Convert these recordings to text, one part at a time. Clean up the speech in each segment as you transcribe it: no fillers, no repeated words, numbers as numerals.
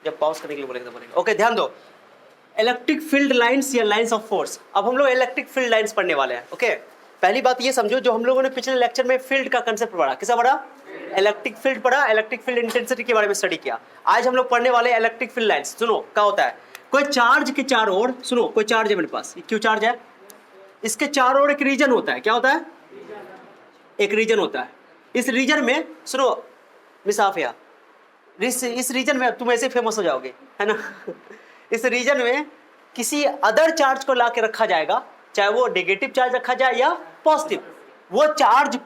जब पॉज करने के लिए बोलेंगे तो बोलेंगे। ओके, ध्यान दो, इलेक्ट्रिक फील्ड लाइंस या लाइंस ऑफ फोर्स। अब हम लोग इलेक्ट्रिक फील्ड लाइंस पढ़ने वाले हैं। ओके, पहली बात ये समझो, जो हम लोगों ने पिछले लेक्चर में फील्ड का कंसेप्ट पढ़ा, किसका पढ़ा? इलेक्ट्रिक फील्ड पढ़ा, इलेक्ट्रिक फील्ड इंटेंसिटी के बारे में स्टडी किया। आज हम लोग पढ़ने वाले इलेक्ट्रिक फील्ड लाइंस। सुनो क्या होता है, कोई चार्ज के चारों ओर, सुनो कोई चार्ज है मेरे पास, क्यों चार्ज है, इसके चारों ओर एक रीजन होता है। क्या होता है? एक रीजन होता है। इस रीजन में, सुनो मिसाफिया, इस रीजन में तुम ऐसे फेमस हो जाओगे, है ना इस रीजन में किसी अदर चार्ज को ला के रखा जाएगा, चाहे वो नेगेटिव चार्ज रखा जाए या पॉजिटिव, वो चार्ज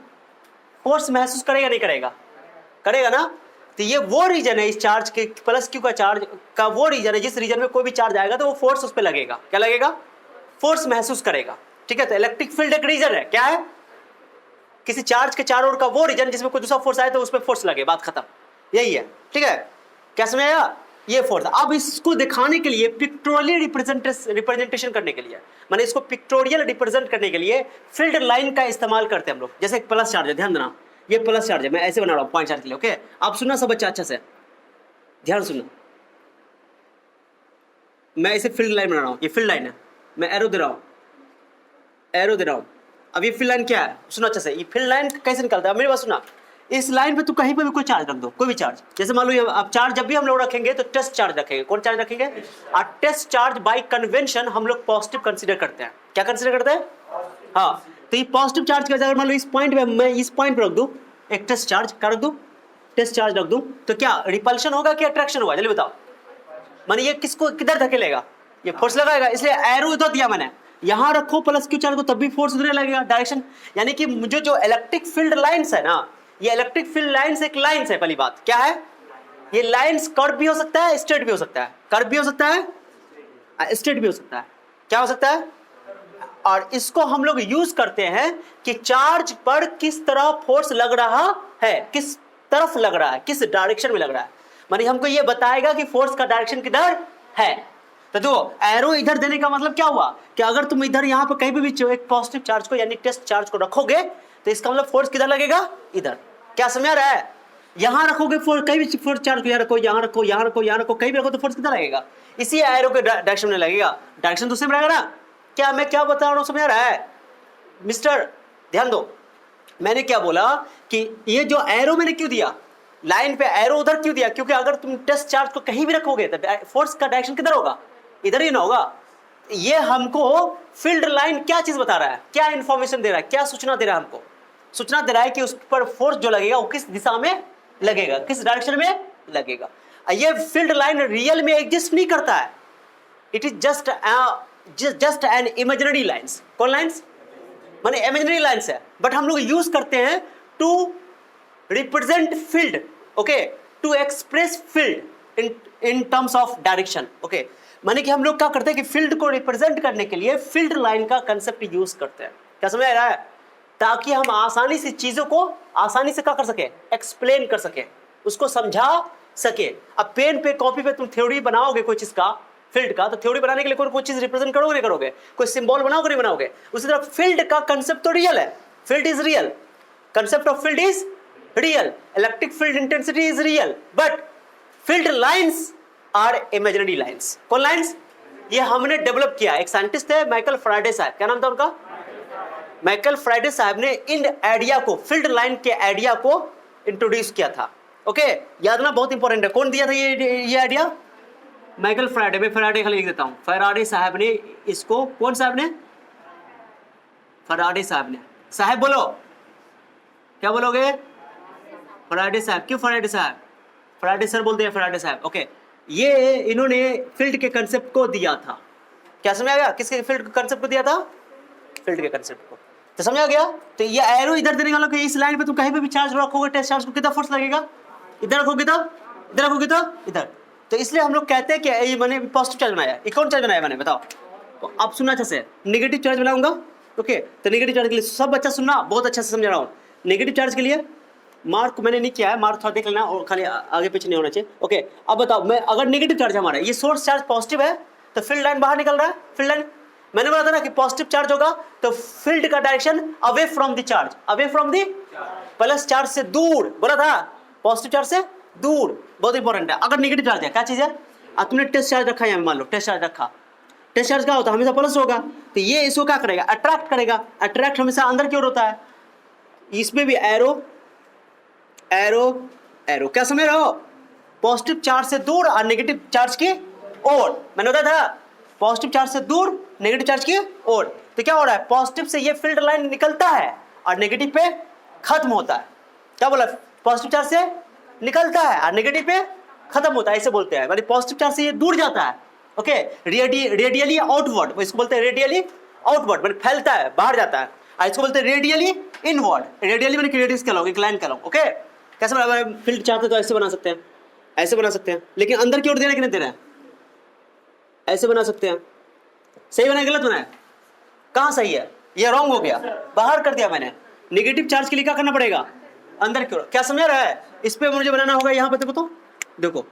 फोर्स महसूस करेगा नहीं करेगा? करेगा ना। तो ये वो रीजन है इस चार्ज के प्लस क्यू का चार्ज का, वो रीजन है जिस रीजन में कोई भी चार्ज आएगा तो वो फोर्स उस पर लगेगा। क्या लगेगा? फोर्स महसूस करेगा। ठीक है, तो इलेक्ट्रिक फील्ड एक रीजन है। क्या है? किसी चार्ज के चारों ओर का वो रीजन जिसमें कोई दूसरा फोर्स आए तो उस पर फोर्स लगे, बात खत्म। यही है। ठीक है, क्या समझ आया? ये फोर्स। अब इसको दिखाने के लिए, पिक्टोरियल रिप्रेजेंटेशन करने के लिए, माने इसको पिक्टोरियल रिप्रेजेंट करने के लिए फील्ड लाइन का इस्तेमाल करते हैं हम लोग। जैसे एक प्लस चार्ज है, ध्यान देना, ये प्लस चार्ज है, मैं ऐसे बना रहा हूँ पॉइंट चार्ज के लिए। ओके, आप सुनना सब बच्चा अच्छा से, ध्यान सुनना। मैं इसे फील्ड लाइन बना रहा हूँ, ये फील्ड लाइन है, मैं एरो दे रहा हूँ, एरो दे रहा हूँ। अब ये फील्ड लाइन क्या है, सुनो अच्छा से, ये फील्ड लाइन कैसे निकलता है, मेरी बात सुना। इस लाइन पे तू कहीं पे भी कोई चार्ज रख दो, कोई भी चार्ज, जैसे मान लो अब चार्ज जब भी हम लोग रखेंगे तो टेस्ट चार्ज रखेंगे। कौन चार्ज रखेंगे? और टेस्ट चार्ज बाय कन्वेंशन हम लोग पॉजिटिव कंसीडर करते हैं। क्या कंसीडर करते हैं? हाँ, तो ये पॉजिटिव चार्ज की वजह, मान लो इस पॉइंट पे, मैं इस पॉइंट पे रख दूं एक टेस्ट चार्ज, क्या रख दूं? टेस्ट चार्ज रख दूं, तो क्या रिपल्शन होगा कि अट्रैक्शन होगा? जल्दी बताओ। माने ये किसको किधर धकेलेगा? ये फोर्स लगाएगा, इसलिए एरो इधर दिया मैंने, यहां रखो प्लस क्यू चार्ज को, तब भी फोर्स उधर लगेगा, डायरेक्शन। यानी कि मुझे जो इलेक्ट्रिक फील्ड लाइंस है ना, ये इलेक्ट्रिक फील्ड लाइंस एक लाइंस है। पहली बात क्या है, ये लाइंस कर्व भी हो सकता है, स्ट्रेट भी हो सकता है। कर्व भी हो सकता है, स्ट्रेट भी हो सकता है। क्या हो सकता है? और इसको हम लोग यूज करते हैं कि चार्ज पर किस तरह फोर्स लग रहा है, किस तरफ लग रहा है, किस डायरेक्शन में लग रहा है। मानी हमको ये बताएगा कि फोर्स का डायरेक्शन किधर है। तो देखो, एरो इधर देने का मतलब क्या हुआ कि अगर तुम इधर यहाँ पे कहीं भी एक पॉजिटिव चार्ज को यानी टेस्ट चार्ज को रखोगे तो इसका मतलब फोर्स किधर लगेगा? इधर। क्या समझ रहा है? यहां रखोगे फोर्स, कहीं भी फोर्स चार्ज को यहाँ रखो, यहाँ रखो, यहाँ रखो, यहाँ रखो, कहीं भी रखो तो फोर्स किधर लगेगा? इसी एरो के डायरेक्शन में लगेगा। डायरेक्शन दूसरे में रहेगा ना। क्या मैं क्या बता रहा हूँ, समझ रहा है मिस्टर? ध्यान दो, मैंने क्या बोला कि ये जो एरो मैंने क्यों दिया, लाइन पे एरो उधर क्यों दिया? क्योंकि अगर तुम टेस्ट चार्ज को कहीं भी रखोगे तो फोर्स का डायरेक्शन किधर होगा? इधर ही ना होगा। ये हमको फील्ड लाइन क्या चीज बता रहा है, क्या इंफॉर्मेशन दे रहा है, क्या सूचना दे रहा है? हमको सूचना दे रहा है कि उस पर फोर्स जो लगेगा वो किस दिशा में लगेगा, किस डायरेक्शन में लगेगा। ये फील्ड लाइन रियल में एग्जिस्ट नहीं करता है, it is just an imaginary lines. कौन लाइन्स? माने इमेजिनरी लाइन्स है, बट हम लोग यूज करते हैं to represent field, okay, to express field in terms of direction. Okay, माने कि हम लोग क्या करते हैं कि फील्ड को रिप्रेजेंट करने के लिए फील्ड लाइन का कंसेप्ट यूज करते हैं। क्या समझ आ रहा है? ताकि हम आसानी से चीजों को आसानी से क्या कर सके, एक्सप्लेन कर सके, उसको समझा सके। अब पेन पे कॉपी पे तुम थ्योरी बनाओगे कोई चीज का, फील्ड का, तो थ्योरी बनाने के लिए कोई चीज रिप्रेजेंट करोगे नहीं करोगे, कोई सिंबल बनाओगे नहीं बनाओगे। उसी तरह फील्ड का कंसेप्ट तो रियल है, field is real, concept of field is real, electric field intensity is real, but field lines are imaginary lines. कौन लाइंस? ये हमने डेवलप किया। एक साइंटिस्ट है माइकल फैराडे साहब, क्या नाम था उनका? माइकल फैराडे साहब ने इन आइडिया को, फील्ड लाइन के आइडिया को इंट्रोड्यूस किया था। ओके, याद रखना, बहुत इंपॉर्टेंट है। कौन दिया था ये आइडिया? Michael Faraday. मैं फैराडे खाली लिख देता हूं, फैराडे साहब ने इसको, कौन साहब ने? फैराडे साहब ने। साहब बोलो, क्या बोलोगे? फैराडे साहब। क्यों फैराडे साहब? फैराडे सर बोलते हैं, फैराडे साहब। ओके, ये इन्होंने फील्ड के कंसेप्ट को दिया था। क्या समझ आ गया? किसके फील्ड के कंसेप्ट को दिया था? फील्ड के कंसेप्ट को। तो समझ आ गया? तो ये एरो इधर देने वाला कि इस लाइन पे तुम कहीं पे भी चार्ज रखोगे, टेस्ट चार्ज को, कितना फोर्स लगेगा? इधर रखोगे तो इधर, रखोगे तो इधर। तो इसलिए हम लोग कहते हैं कि ये मैंने पॉजिटिव चार्ज बनाया। ये कौन चार्ज बनाया मैंने, बताओ? तो आप सुनना अच्छे से, नेगेटिव चार्ज बनाऊंगा। ओके, तो नेगेटिव चार्ज के लिए सब अच्छा सुनना, बहुत अच्छा से समझा रहा हूँ। नेगेटिव चार्ज के लिए मार्क मैंने नहीं किया है, मार्क थोड़ा देख लेना और खाली आगे पीछे नहीं होना चाहिए। ओके, अब बताओ, मैं अगर नेगेटिव चार्ज हमारा, ये सोर्स चार्ज पॉजिटिव है तो फील्ड लाइन बाहर निकल रहा है। फील्ड लाइन मैंने बोला था ना कि पॉजिटिव चार्ज होगा तो फील्ड का direction away from the charge, away from the plus charge से दूर, बोला था, पॉजिटिव चार्ज से दूर। बहुत इंपॉर्टेंट है। अगर नेगेटिव चार्ज है, क्या चीज है? अब तुमने टेस्ट चार्ज रखा है, मान लो टेस्ट चार्ज रखा, टेस्ट चार्ज क्या होता है, हमेशा प्लस होगा, तो ये इसको क्या करेगा, अट्रैक्ट करेगा, अट्रैक्ट हमेशा अंदर की ओर होता है। इसमें भी एरो एरो एरो, क्या समझ रहे हो, पॉजिटिव चार्ज से दूर और नेगेटिव चार्ज की ओर। मैंने बताया था पॉजिटिव चार्ज से दूर, नेगेटिव चार्ज की ओर। तो क्या हो रहा है, पॉजिटिव से ये फील्ड लाइन निकलता है और नेगेटिव पे खत्म होता है। क्या बोला, पॉजिटिव चार्ज से निकलता है और नेगेटिव पे खत्म होता है, ऐसे बोलते हैं। मतलब पॉजिटिव चार्ज से ये दूर जाता है, ओके, रेडियली आउटवर्ड, इसको बोलते हैं रेडियली आउटवर्ड, मतलब फैलता है, बाहर जाता है। और इसको बोलते हैं रेडियली इनवर्ड, रेडियली मैंने रेडियस कहलाओ, एक लाइन कहलाओ, ओके। कैसे बना, फील्ड चाहते तो ऐसे बना सकते हैं, ऐसे बना सकते हैं, लेकिन अंदर की ओर दे रहे हैं कि नहीं दे रहे हैं, ऐसे बना सकते हैं। सही बनाया गलत बनाया, कहाँ सही है, ये रॉन्ग हो गया, बाहर कर दिया मैंने। नेगेटिव चार्ज के लिए क्या करना पड़ेगा, अंदर की ओर। क्या समझ रहा है, इस पे मुझे बनाना होगा, यहाँ पे देखो, तो देखो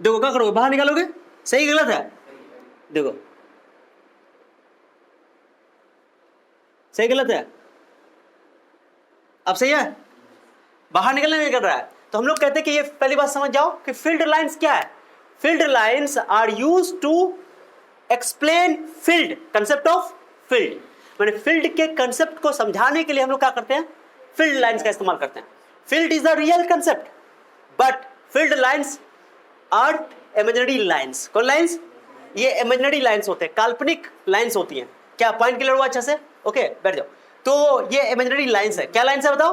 देखो क्या करोगे, बाहर निकालोगे, सही गलत है, देखो सही गलत है, अब सही है, बाहर निकलने नहीं कर रहा है। तो हम लोग कहते हैं कि ये पहली बात समझ जाओ कि फील्ड लाइंस क्या है। Field lines are used to explain field, concept of field, मैंने फील्ड के कंसेप्ट को समझाने के लिए हम लोग क्या करते हैं, फील्ड लाइंस का इस्तेमाल करते हैं। Field is a real concept, but field lines are imaginary lines. कौन लाइंस, ये इमेजिनरी लाइंस होते हैं, काल्पनिक लाइंस होती हैं। क्या पॉइंट क्लियर हुआ अच्छे से, ओके, बैठ जाओ। तो ये इमेजिनरी लाइंस है, क्या लाइंस है बताओ,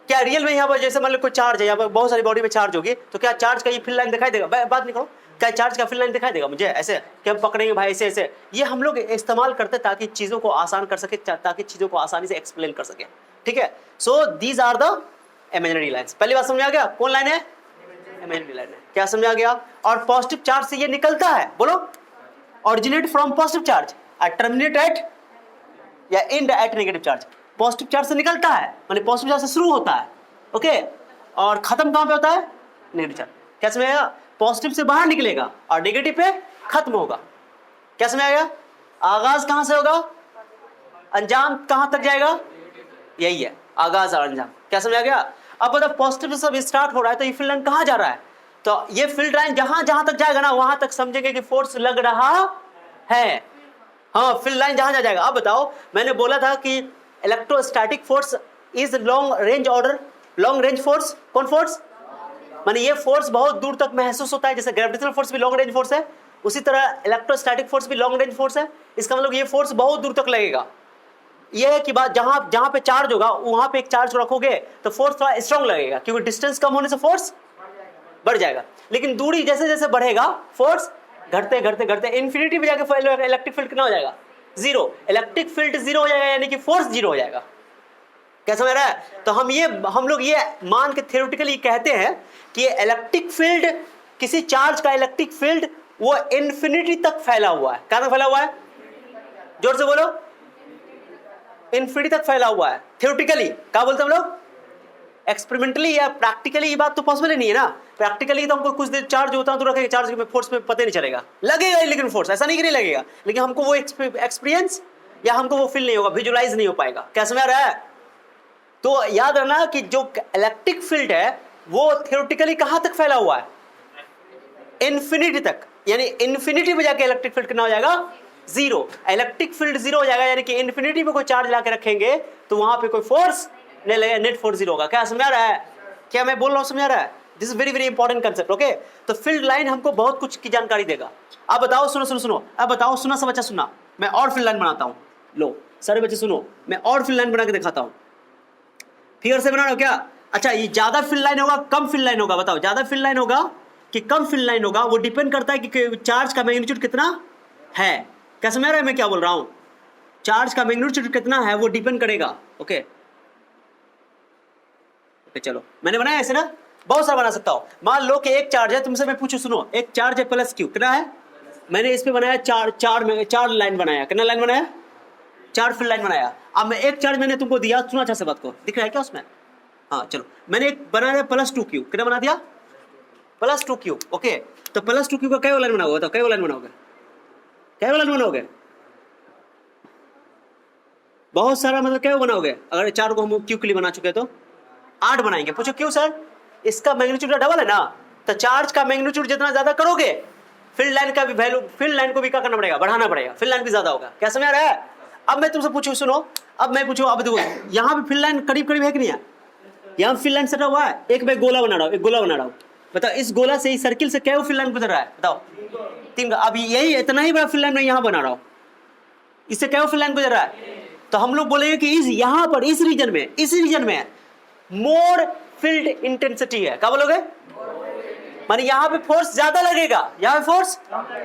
क्या रियल में यहाँ पर जैसे मान लो कोई चार्ज है, यहाँ पर बहुत सारी बॉडी में चार्ज होगी, तो क्या चार्ज का ये फील्ड लाइन दिखाई देगा, बात नहीं करो, क्या चार्ज का फील्ड लाइन दिखाई देगा मुझे ऐसे कि हम पकड़ेंगे भाई ऐसे ऐसे। ये हम लोग इस्तेमाल करते हैं ताकि चीज़ों को आसान कर सके, ताकि चीज़ों को आसानी से एक्सप्लेन कर सके, ठीक है। So these are the imaginary lines. पहली बात समझ आ गया, कौन लाइन है, इमेजिनरी लाइन है, क्या समझ आ गया। और पॉजिटिव चार्ज से ये निकलता है, बोलो, ऑरिजिनेट फ्रॉम पॉजिटिव चार्ज और टर्मिनेट एट या end at negative charge. Positive charge से निकलता है, माने पॉजिटिव चार्ज से शुरू होता है, ओके, और खत्म कहां पे होता है, नेगेटिव चार्ज। क्या समझ आया, पॉजिटिव से बाहर निकलेगा और नेगेटिव पे खत्म होगा। क्या समझ आया, आगाज कहां से होगा, अंजाम कहां तक जाएगा, यही है आगाज और अंजाम। क्या समझ आ गया। अब मतलब पॉजिटिव से सब स्टार्ट हो रहा है, तो ये फील्ड लाइन कहां जा रहा है, तो ये फील्ड लाइन जहां जहां तक जाएगा ना, वहां तक समझेंगे कि फोर्स लग रहा है। हाँ, फील्ड लाइन जहां जाएगा। अब बताओ, मैंने बोला था कि electrostatic force is long range order, long range force, कौन फोर्स, माने ये फोर्स बहुत दूर तक महसूस होता है, जैसे ग्रेविटेशनल फोर्स भी लॉन्ग रेंज फोर्स है, उसी तरह इलेक्ट्रोस्टैटिक फोर्स भी लॉन्ग रेंज फोर्स है। इसका मतलब ये फोर्स बहुत दूर तक लगेगा। ये है कि बात जहां जहां पे चार्ज होगा वहां पे एक चार्ज रखोगे तो फोर्स थोड़ा स्ट्रांग लगेगा, क्योंकि डिस्टेंस कम होने से फोर्स बढ़ जाएगा। लेकिन दूरी जैसे जैसे बढ़ेगा फोर्स घटते घटते घटते इन्फिनिटी पे जाके इलेक्ट्रिक फील्ड कितना हो जाएगा, जीरो। इलेक्ट्रिक फील्ड जीरो हो जाएगा, यानी कि फोर्स जीरो हो जाएगा। क्या समझ रहा है। तो हम लोग ये मान के थ्योरेटिकली कहते हैं कि इलेक्ट्रिक फील्ड, किसी चार्ज का इलेक्ट्रिक फील्ड वो इन्फिनिटी तक फैला हुआ है। कहां तक फैला हुआ है, जोर से बोलो, इन्फिनिटी तक फैला हुआ है। थ्योरेटिकली क्या बोलते हैं हम लोग, एक्सपेरिमेंटली या प्रैक्टिकली ये बात तो पॉसिबल ही नहीं है ना। प्रैक्टिकली तो हमको कुछ देर चार्ज होता है तो रखेंगे, चार्ज में फोर्स में पता नहीं चलेगा, लगेगा ही लेकिन फोर्स ऐसा नहीं कि नहीं लगेगा, लेकिन हमको वो एक्सपीरियंस या हमको वो फील नहीं होगा, विजुलाइज नहीं हो पाएगा। क्या समझ रहा है। तो याद रखना कि जो इलेक्ट्रिक फील्ड है वो थ्योरेटिकली कहां तक फैला हुआ है, इन्फिनिटी तक, यानी इन्फिनिटी पे जाके इलेक्ट्रिक फील्ड कितना हो जाएगा, जीरो। इलेक्ट्रिक फील्ड जीरो हो जाएगा, यानी कि इन्फिनिटी पे कोई चार्ज लाके रखेंगे तो वहां पे कोई फोर्स नहीं लगेगा, नेट फोर्स जीरो होगा। क्या समझ रहा है, क्या मैं बोल रहा हूं समझ रहा है। This is very very important concept, okay. तो फील्ड लाइन हमको बहुत कुछ की जानकारी देगा। अब बताओ, सुनो सुनो सुनो, अब बताओ, सुना सब बच्चा सुना, मैं और फील्ड लाइन बनाता हूं। लो सारे बच्चे सुनो, मैं और फील्ड लाइन बना के दिखाता हूं। फिगर से बना रहे हो क्या। अच्छा, ये ज्यादा फील्ड लाइन होगा कम फील्ड लाइन होगा, बताओ ज्यादा फील्ड लाइन होगा कि कम फील्ड लाइन होगा, वो डिपेंड करता है कि चार्ज का मैग्नीट्यूड कितना है। क्या समझ रहा है मैं क्या बोल रहा हूं, चार्ज का मैग्नीट्यूड कितना है वो डिपेंड करेगा, ओके। चलो मैंने बनाया ऐसे ना, बहुत सारा बना सकता हूं। मान लो कि एक चार्ज है, तुमसे मैं पूछूं, सुनो, एक चार्ज है प्लस क्यू, कितना है, मैंने इस पे बनाया चार लाइन बनाया, कितना लाइन बनाया, चार फील्ड लाइन बनाया। अब मैं एक चार्ज मैंने तुमको दिया, सुना अच्छा से बात को, दिख रहा है क्या उसमें, हाँ चलो, मैंने एक बनाया प्लस टू क्यू, कितना बना दिया, प्लस टू क्यू, ओके। तो प्लस टू क्यू का कई लाइन बनाओगे, तो कई लाइन बनाओगे, कई लाइन बनाओगे, बहुत सारा, मतलब क्या बनाओगे, अगर चार को हम क्यू के लिए बना चुके तो 8 बनाएंगे। पूछो क्यों सर, इसका मैग्नीट्यूड डबल है ना, तो चार्ज का मैग्नीट्यूड जितना ज्यादा करोगे फील्ड लाइन का भी वैल्यू, फील्ड लाइन को भी क्या करना पड़ेगा, बढ़ाना पड़ेगा, फील्ड लाइन भी ज्यादा होगा। क्या समझ आ रहा है? अब मैं तुमसे पूछूं, सुनो, अब मैं पूछूं, अब देखो यहाँ पे फील्ड लाइन करीब करीब है कि नहीं है? यहाँ फील्ड लाइन सटा हुआ है, एक मैं गोला बना रहा हूँ, एक गोला बना रहा हूँ, बताओ इस गोला से, इस सर्किल से क्या फील्ड लाइन गुजर रहा है, बताओ? 3। अब यही इतना ही बड़ा फील्ड लाइन मैं यहाँ बना रहा हूँ, इससे क्या फील्ड लाइन गुजर रहा है? तो हम लोग बोलेंगे कि इस यहाँ पर इस रीजन में मोर फील्ड इंटेंसिटी है। क्या बोलोगे? माने यहाँ पे फोर्स ज्यादा लगेगा, यहाँ पे फोर्स,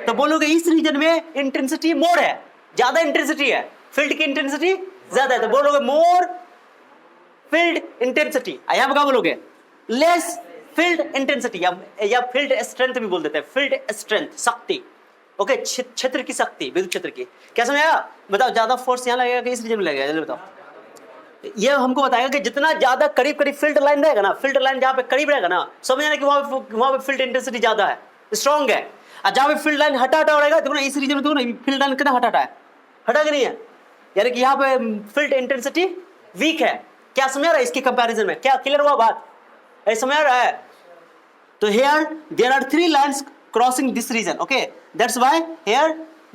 तो बोलोगे इस रीजन में इंटेंसिटी मोर है, ज्यादा इंटेंसिटी है, फील्ड की इंटेंसिटी ज्यादा है, तो बोलोगे मोर फील्ड इंटेंसिटी। यहाँ पे क्या बोलोगे? लेस फील्ड इंटेंसिटी, या फील्ड स्ट्रेंथ भी बोल देते हैं, फील्ड स्ट्रेंथ, शक्ति, ओके, क्षेत्र की शक्ति, विद्युत क्षेत्र की। क्या समझ आया? बताओ ज्यादा फोर्स यहाँ लगेगा कि इस रीजन में लगेगा, जल्दी बताओ। ये हमको बताएगा कि जितना ज्यादा करीब करीब फील्ड लाइन रहेगा ना, फील्ड लाइन जहाँ पे करीब रहेगा ना, समझ आना कि वहां पे फील्ड इंटेंसिटी ज्यादा है, स्ट्रॉन्ग है। और जहाँ पे फील्ड लाइन हटा रहेगा, देखो ना इस रीजन में, देखो ना फील्ड लाइन कितना हटा है, हटा कि नहीं है, यानी कि यहाँ पे फील्ड इंटेंसिटी वीक है। क्या समझ रहा है इसके कंपैरिजन में? क्या क्लियर हुआ बात? समझ रहा है? तो here there are 3 lines crossing this region, okay, that's why here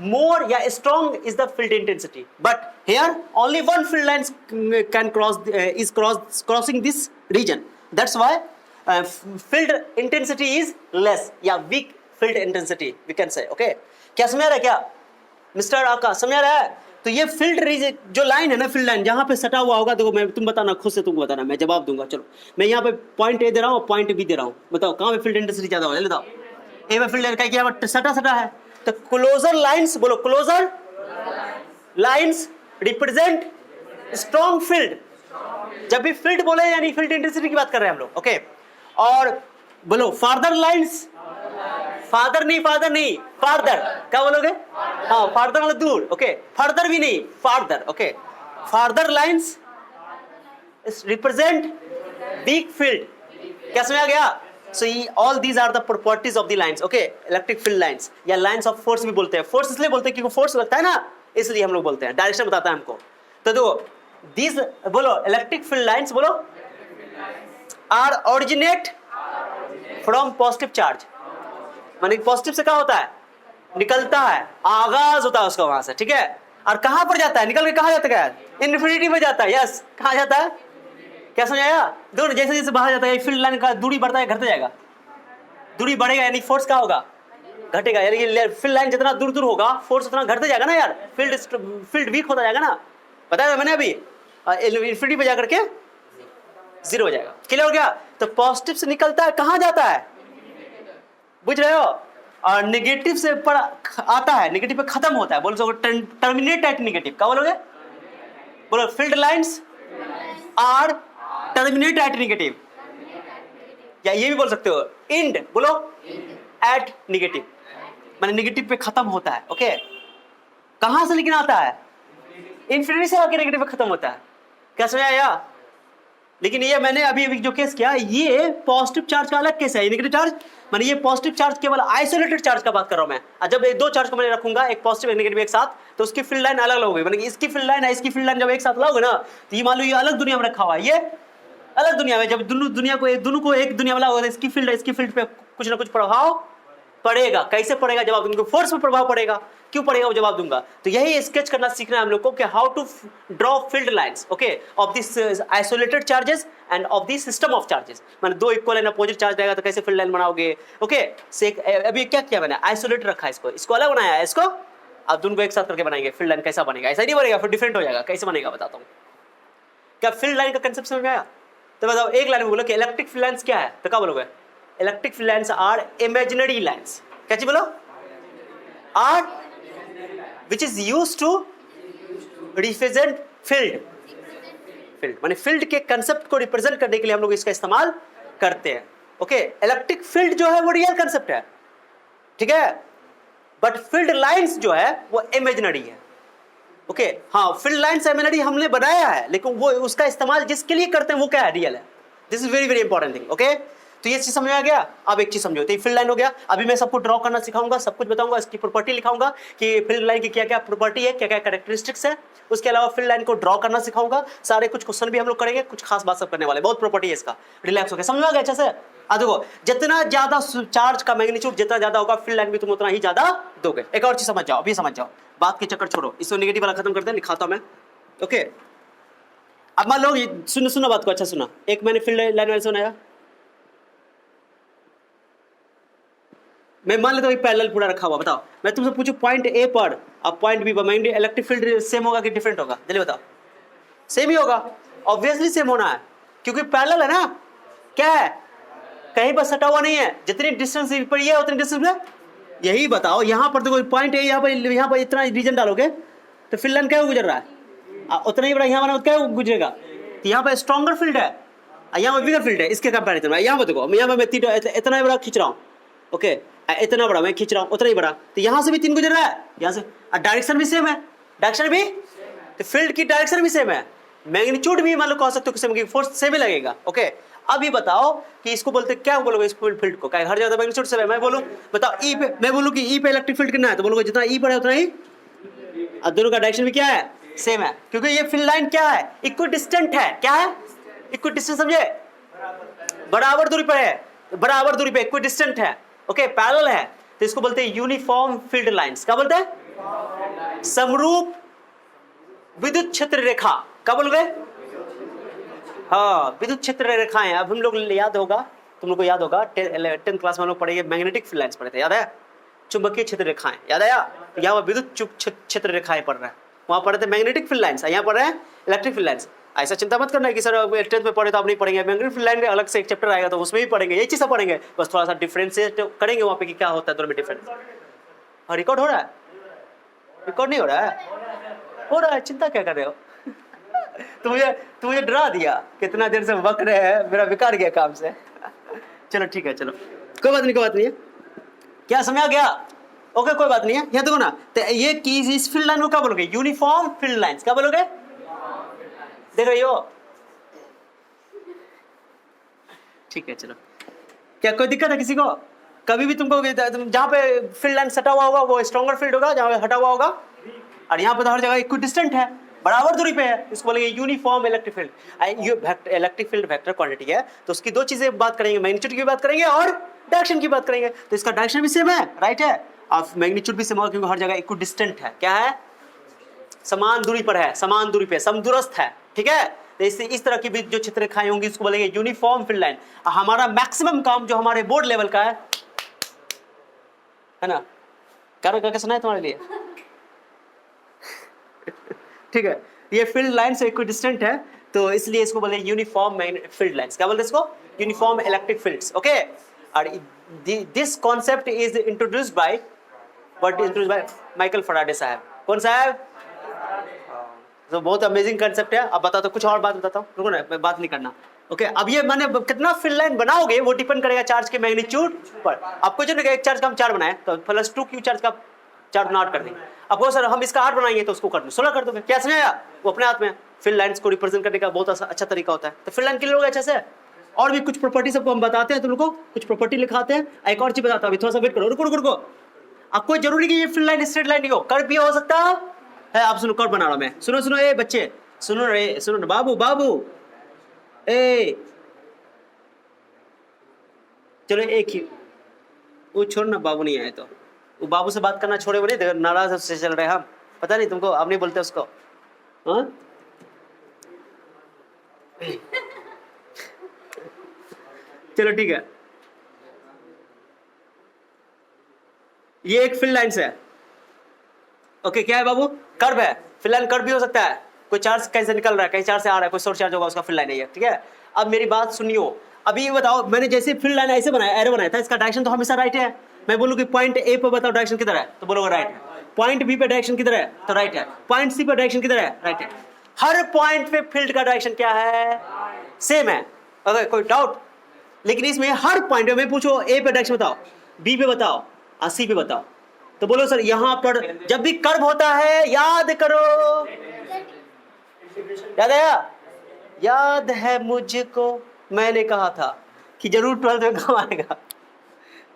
more strong is the field intensity, but here only one field line can crossing this region, that's why field intensity is less, weak field intensity we can say, okay। क्या समझ रहा है? क्या mister आकाश समझ रहा है? तो ये फील्ड रीजन जो लाइन है ना, फील्ड लाइन जहां पे सटा हुआ होगा, देखो मैं, तुम बताना, खुद से तुम बताना, मैं जवाब दूंगा। चलो मैं यहाँ पे पॉइंट ए दे रहा हूँ, पॉइंट बी दे रहा हूँ, बताओ कहाँ पे फील्ड इंटेंसिटी ज्यादा हो? बताओ ए में फील्ड क्या सटा है, तो क्लोजर लाइंस, बोलो closer lines represent strong field. जब भी फील्ड बोले यानी फील्ड इंटेंसिटी की बात कर रहे हैं हम लोग, ओके। और बोलो फार्दर लाइंस, फादर नहीं फार्दर, क्या बोलोगे? हाँ, फार्दर मतलब दूर, ओके, फार्दर भी नहीं, farther, okay. Farther lines represent weak field. क्या समझ आ गया? So all these are the properties of the lines, okay. Electric field lines या लाइंस ऑफ फोर्स भी बोलते हैं। फोर्स इसलिए बोलते हैं क्योंकि फोर्स लगता है ना, इसलिए हम लोग बोलते हैं, डायरेक्शन बताता है हमको। तो देखो दीज, बोलो इलेक्ट्रिक फील्ड लाइंस, बोलो are originate from positive charge. माने पॉजिटिव से क्या होता है? निकलता है, आगाज होता है उसका वहां से, ठीक है। और कहां पर जाता है? निकल के कहां जाता है? इन्फिनिटी में जाता है। यस, कहां जाता है? क्या समझाया? दोनों जैसे जैसे बाहर जाता है, फील्ड लाइन का दूरी बढ़ता है, घटता जाएगा, दूरी बढ़ेगा यानी फोर्स क्या होगा? घटेगा, यानी कि फील्ड लाइन जितना दूर दूर होगा फोर्स उतना घटता जाएगा ना यार, फील्ड वीक होता जाएगा ना, बताया मैंने अभी, इन्फिनिटी पे जाकर के 0 हो जाएगा। क्लियर हो गया? तो पॉजिटिव से निकलता है, कहां जाता है? बुझ रहे हो? और नेगेटिव से पर आता है, नेगेटिव पे खत्म होता है, बोलो टर्मिनेट एट नेगेटिव। क्या बोलोगे? बोलो field lines are terminate at negative, या ये भी बोल सकते हो एंड, बोलो एट नेगेटिव, माने नेगेटिव पे खत्म होता है, ओके। कहां से लेकिन आता है? इन्फिनिटी से आके नेगेटिव पे खत्म होता है। क्या समझ आया? लेकिन ये मैंने अभी जो केस किया, ये पॉजिटिव चार्ज का अलग केस है, नेगेटिव चार्ज, माने ये पॉजिटिव चार्ज केवल आइसोलेटेड चार्ज का बात कर रहा हूं मैं। और जब 2 चार्ज को मैं रखूंगा, एक पॉजिटिव एक नेगेटिव एक साथ, तो उसकी फील्ड लाइन अलग होगी, माने इसकी फील्ड लाइन है, इसकी फील्ड लाइन जब एक साथ लाओगे ना, तो ये मान लो ये अलग दुनिया में रखा हुआ है, ये अलग दुनिया में। जब दोनों को एक दुनिया में लाओगे, इसकी फील्ड पे कुछ ना कुछ प्रभाव पड़ेगा। कैसे पड़ेगा? जवाब दूंगा, फोर्स पे प्रभाव पड़ेगा। क्यों पड़ेगा वो जवाब दूंगा। तो यही स्केच करना सीखना है हम लोग को कि how to draw field lines, okay, of this isolated charges and of this system of charges. माने 2 इक्वल एंड अपोजिट चार्ज रहेगा तो कैसे फील्ड लाइन बनाओगे, ओके। अभी क्या किया मैंने? आइसोलेट रखा है, इसको अलग बनाया है, इसको अब दोनों को एक साथ करके बनाएंगे, फील्ड लाइन कैसा बनेगा? ऐसा नहीं बनेगा, फिर डिफरेंट हो जाएगा। कैसे बनेगा बताता हूँ। क्या फील्ड लाइन का कंसेप्ट समझ में आया? तो बताओ एक लाइन में बोलो कि इलेक्ट्रिक फील्ड लाइंस क्या है, तो क्या बोलोगे? Electric field lines are imaginary lines. क्या चीज बोलो? Are which is used to represent field माने फील्ड के कंसेप्ट को रिप्रेजेंट करने के लिए हम लोग इसका इस्तेमाल करते हैं, ओके। इलेक्ट्रिक फील्ड जो है वो रियल कंसेप्ट है, ठीक है, बट फील्ड लाइंस जो है वो इमेजिनरी है, ओके। हाँ, फील्ड लाइंस इमेजिनरी हमने बनाया है, लेकिन वो उसका इस्तेमाल जिसके लिए करते हैं वो क्या है? रियल है। This is very very important thing, okay. तो ये चीज समझ में आ गया। अब एक चीज समझो, तो ये फील्ड लाइन हो गया। अभी मैं सबको ड्रॉ करना सिखाऊंगा, सब कुछ बताऊंगा, इसकी प्रॉपर्टी लिखाऊंगा कि फील्ड लाइन की क्या क्या प्रॉपर्टी है, क्या क्या कैरेक्टरिस्टिक्स है। उसके अलावा फील्ड लाइन को ड्रॉ करना सिखाऊंगा, सारे कुछ क्वेश्चन भी हम लोग करेंगे, कुछ खास बात सब करने वाले, बहुत प्रॉपर्टी है इसका। रिलैक्स हो गया, समझ में आ गया अच्छे से। देखो जितना ज्यादा चार्ज का मैग्नीट्यूड जितना ज्यादा होगा, फील्ड लाइन भी तुम उतना ही ज्यादा दोगे। एक और चीज समझ जाओ, अभी समझ जाओ, बात के चक्कर छोड़ो, इसको नेगेटिव वाला खत्म करते हैं, लिखाता हूं मैं। ओके, अब मान लो सुनो सुनो बात को, अच्छा सुना। एक मैंने फील्ड लाइन वाले से बनाया, मैं मान लेता हूं पैरेलल पूरा रखा हुआ। बताओ मैं तुमसे पूछूं पॉइंट ए पर अब पॉइंट बी पर मैग्नेटिक इलेक्ट्रिक फील्ड सेम होगा कि डिफरेंट होगा? जल्दी बताओ। सेम ही होगा, ऑब्वियसली सेम होना है, क्योंकि पैरेलल है ना। क्या है, कहीं पर सटा हुआ नहीं है, जितनी डिस्टेंस पर ये उतनी डिस्टेंस में। यही बताओ, यहां पर देखो पॉइंट ए, यहां पर इतना रीजन डालोगे तो फील्ड लाइन क्या गुजर रहा है, उतना ही बड़ा यहाँ बना क्या गुजरेगा। तो यहाँ पर स्ट्रॉन्गर फील्ड है, यहाँ पर वीकर फील्ड है इसके कंपैरिजन में। यहाँ पर देखो, यहाँ पर मैं इतना बड़ा खींच रहा हूँ, ओके, इतना बड़ा मैं खींच रहा हूँ, उतना ही बड़ा, तो यहाँ से भी 3 गुजर रहा है, यहाँ से, डायरेक्शन भी सेम है, डायरेक्शन भी, तो फील्ड की डायरेक्शन भी सेम है, मैग्नीट्यूड भी मान लो कह सकते हो किसी में फोर्स सेम ही लगेगा। ओके, अब ये बताओ कि इसको बोलते क्या बोलोगे इस फील्ड को, हर जगह मैग्नीट्यूड सेम है। मैं बोलूं, बताओ ई पे, मैं बोलूं कि ई पे इलेक्ट्रिक फील्ड कितना है, तो बोलोगे जितना ई पर है उतना ही, और दोनों का डायरेक्शन भी क्या है, सेम है, क्योंकि ये फील्ड लाइन क्या है, इक्वल डिस्टेंट है। क्या है, इक्वल डिस्टेंस, समझे, बराबर दूरी पर है, बराबर दूरी पे इक्वल डिस्टेंट है। ओके, पैरेलल है, तो इसको बोलते हैं यूनिफॉर्म फील्ड लाइंस। क्या बोलते हैं, समरूप विद्युत क्षेत्र रेखा। क्या बोल गए, हाँ, विद्युत क्षेत्र रेखाएं। अब हम लोग याद होगा, तुम लोग को याद होगा 10th क्लास में हम लोग पढ़ेंगे, मैग्नेटिक फील्ड लाइंस पढ़े थे, याद है, चुंबकीय क्षेत्र रेखाएं, याद आया। यहाँ विद्युत क्षेत्र रेखाएं पढ़ रहे हैं, वहां पढ़े थे मैग्नेटिक फील्ड लाइंस, यहाँ पढ़ रहे हैं इलेक्ट्रिक फील्ड लाइंस। ऐसा चिंता मत करना कि सर 10th में पढ़े तो आप नहीं पढ़ेंगे, मैग्नेटिक फील्ड लाइन अलग से एक चैप्टर आएगा तो उसमें भी पढ़ेंगे, यही चीज़ पढ़ेंगे, बस थोड़ा सा डिफरेंशिएट करेंगे वहाँ पे कि क्या होता है दोनों में डिफरेंस। हाँ, रिकॉर्ड हो रहा है, रिकॉर्ड नहीं हो रहा है, हो रहा है, चिंता क्या कर रहे हो। तो मुझे डरा दिया, कितना देर से वक रहे हैं, मेरा बेकार गया काम से। चलो ठीक है, चलो कोई बात नहीं, कोई बात नहीं है, क्या समझ आ गया। ओके, कोई बात नहीं है। यहाँ देखो ना, तो ये की इस फील्ड लाइन को क्या बोलोगे, यूनिफॉर्म फील्ड लाइंस। क्या बोलोगे, देख रही हो, ठीक है, चलो। क्या कोई दिक्कत है किसी को, कभी भी तुमको जहाँ पे फील्ड लाइन सटा हुआ होगा वो स्ट्रॉन्गर फील्ड होगा, जहाँ पे हटा हुआ होगा, और यहाँ पे तो हर जगह इक्वल डिस्टेंट है, बराबर दूरी पे है, इसको बोलेंगे uniform electric field. Electric field vector quantity है, तो उसकी दो चीजें बात करेंगे, मैग्नीट्यूड की बात करेंगे और डायरेक्शन की बात करेंगे। तो इसका डायरेक्शन भी सेम है, राइट है, और मैग्नीट्यूड भी सेम होगा, क्योंकि हर जगह इक्वल डिस्टेंट है। क्या है, समान दूरी पर है, समान दूरी पे, समदूरस्थ है, ठीक है। तो इस तरह की भी जो चित्र रेखाएं होंगी उसको बोलेंगे यूनिफॉर्म फील्ड लाइन। हमारा मैक्सिमम काम जो हमारे बोर्ड लेवल का है ना, करके सुना है तुम्हारे लिए। ठीक है, ये फील्ड लाइन से इक्वल डिस्टेंट है, तो इसलिए इसको बोलते हैं यूनिफॉर्म फील्ड लाइंस। क्या बोलते हैं इसको, यूनिफॉर्म इलेक्ट्रिक फील्ड्स। ओके, और this concept is introduced by Michael Faraday साहब। कौन साहब, तो बहुत अमेजिंग कंसेप्ट है। अब बताता हूँ, कुछ और बात बताता हूँ, रुको ना, बात नहीं करना। ओके, अब ये मैंने कितना फील्ड लाइन बनाओगे वो डिपेंड करेगा चार्ज के मैग्नीट्यूड पर। आपको जो एक चार्ज का हम 4 बनाए तो +2 क्यू चार्ज का 4 गुना 8 कर देंगे। अब वो सर हम इसका 8 बनाएंगे तो उसको कर दो 16 कर दोगे। क्या समझाया, वो अपने हाथ में। फील्ड लाइंस को रिप्रेजेंट करने का बहुत अच्छा तरीका होता है। तो फील्ड लाइन के लिए अच्छे से, और भी कुछ प्रॉपर्टी सबको हम बताते हैं, तुम लोग को कुछ प्रॉपर्टी लिखाते हैं। एक और चीज बताता हूँ, थोड़ा सा वेट करो, रुको रुको रुको। आपको जरूरी कि ये फील्ड लाइन स्ट्रेट लाइन नहीं हो, कर्व भी हो सकता है। आप सुनो, कर्व बना रहा हूं मैं, सुनो सुनो, ए बच्चे सुनो रे, सुनो ना, बाबू बाबू, ए चलो एक ही, वो छोड़ ना, बाबू नहीं आए तो वो बाबू से बात करना छोड़े, वो नहीं नाराज से चल रहे हम, पता नहीं तुमको, आप नहीं बोलते उसको, हाँ। चलो ठीक है, ये एक फील्ड लाइंस है। ओके, क्या है बाबू, कर्व है। फील्ड लाइन कर्व भी हो सकता है, कोई चार्ज कहीं से निकल रहा है, कहीं चार्ज से आ रहा है, कोई सोर्स चार्ज होगा, उसका फील्ड लाइन है ये, ठीक है। अब मेरी बात सुनियो, अभी ये बताओ, मैंने जैसे फील्ड लाइन ऐसे बनाया, एरो बनाया था, इसका डायरेक्शन तो हमेशा राइट है। मैं बोलूँ कि पॉइंट ए पर बताओ डायरेक्शन किधर है, तो बोलोगे राइट है। पॉइंट बी पे डायरेक्शन किधर है, तो राइट है। पॉइंट सी पे डायरेक्शन किधर है, राइट है। हर पॉइंट पे फील्ड का डायरेक्शन क्या है, सेम है। अगर कोई डाउट, लेकिन इसमें हर पॉइंट में पूछो, ए पे डायरेक्शन बताओ, बी पे बताओ और सी पे बताओ, तो बोलो सर यहां पर जब भी कर्व होता है, याद करो, याद आया, याद है मुझको, मैंने कहा था कि जरूर 12th में काम आएगा।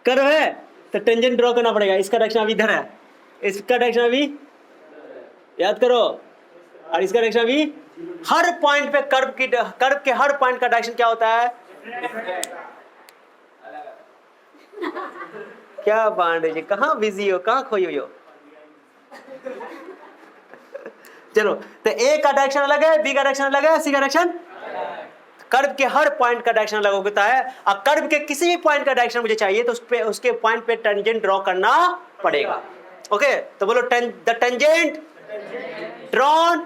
कर्व है तो टेंजेंट ड्रॉ करना पड़ेगा। इसका डायरेक्शन अभी इधर है, इसका डायरेक्शन अभी याद करो, और इसका डायरेक्शन अभी हर पॉइंट पे कर्व के हर पॉइंट का डायरेक्शन क्या होता है? क्या पांडे जी, कहाँ बिजी हो, कहाँ खोई हुई हो? चलो, तो ए का डायरेक्शन अलग है, बी का डायरेक्शन अलग है, सी का डायरेक्शन। कर्व के हर पॉइंट का डायरेक्शन अलग होता है, और कर्व के किसी भी पॉइंट का डायरेक्शन मुझे चाहिए तो उसके पॉइंट पे टेंजेंट ड्रॉ करना पड़ेगा। ओके, तो बोलो the tangent drawn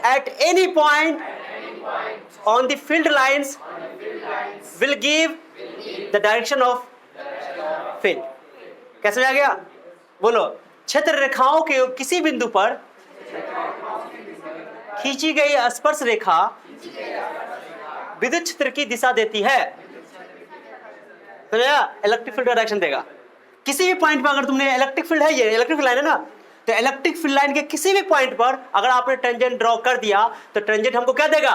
at any point on the field lines will give the direction of field. कैसे आ गया? बोलो, क्षेत्र रेखाओं के किसी बिंदु पर खींची गई स्पर्श रेखा विद्युत क्षेत्र की दिशा देती है। समझा? इलेक्ट्रिक फील्ड का डायरेक्शन देगा। किसी भी पॉइंट पर अगर तुमने इलेक्ट्रिक फील्ड है, ये इलेक्ट्रिक फील्ड लाइन है ना, तो इलेक्ट्रिक फील्ड लाइन के किसी भी पॉइंट पर अगर आपने टेंजेंट ड्रॉ कर दिया तो टेंजेंट हमको क्या देगा?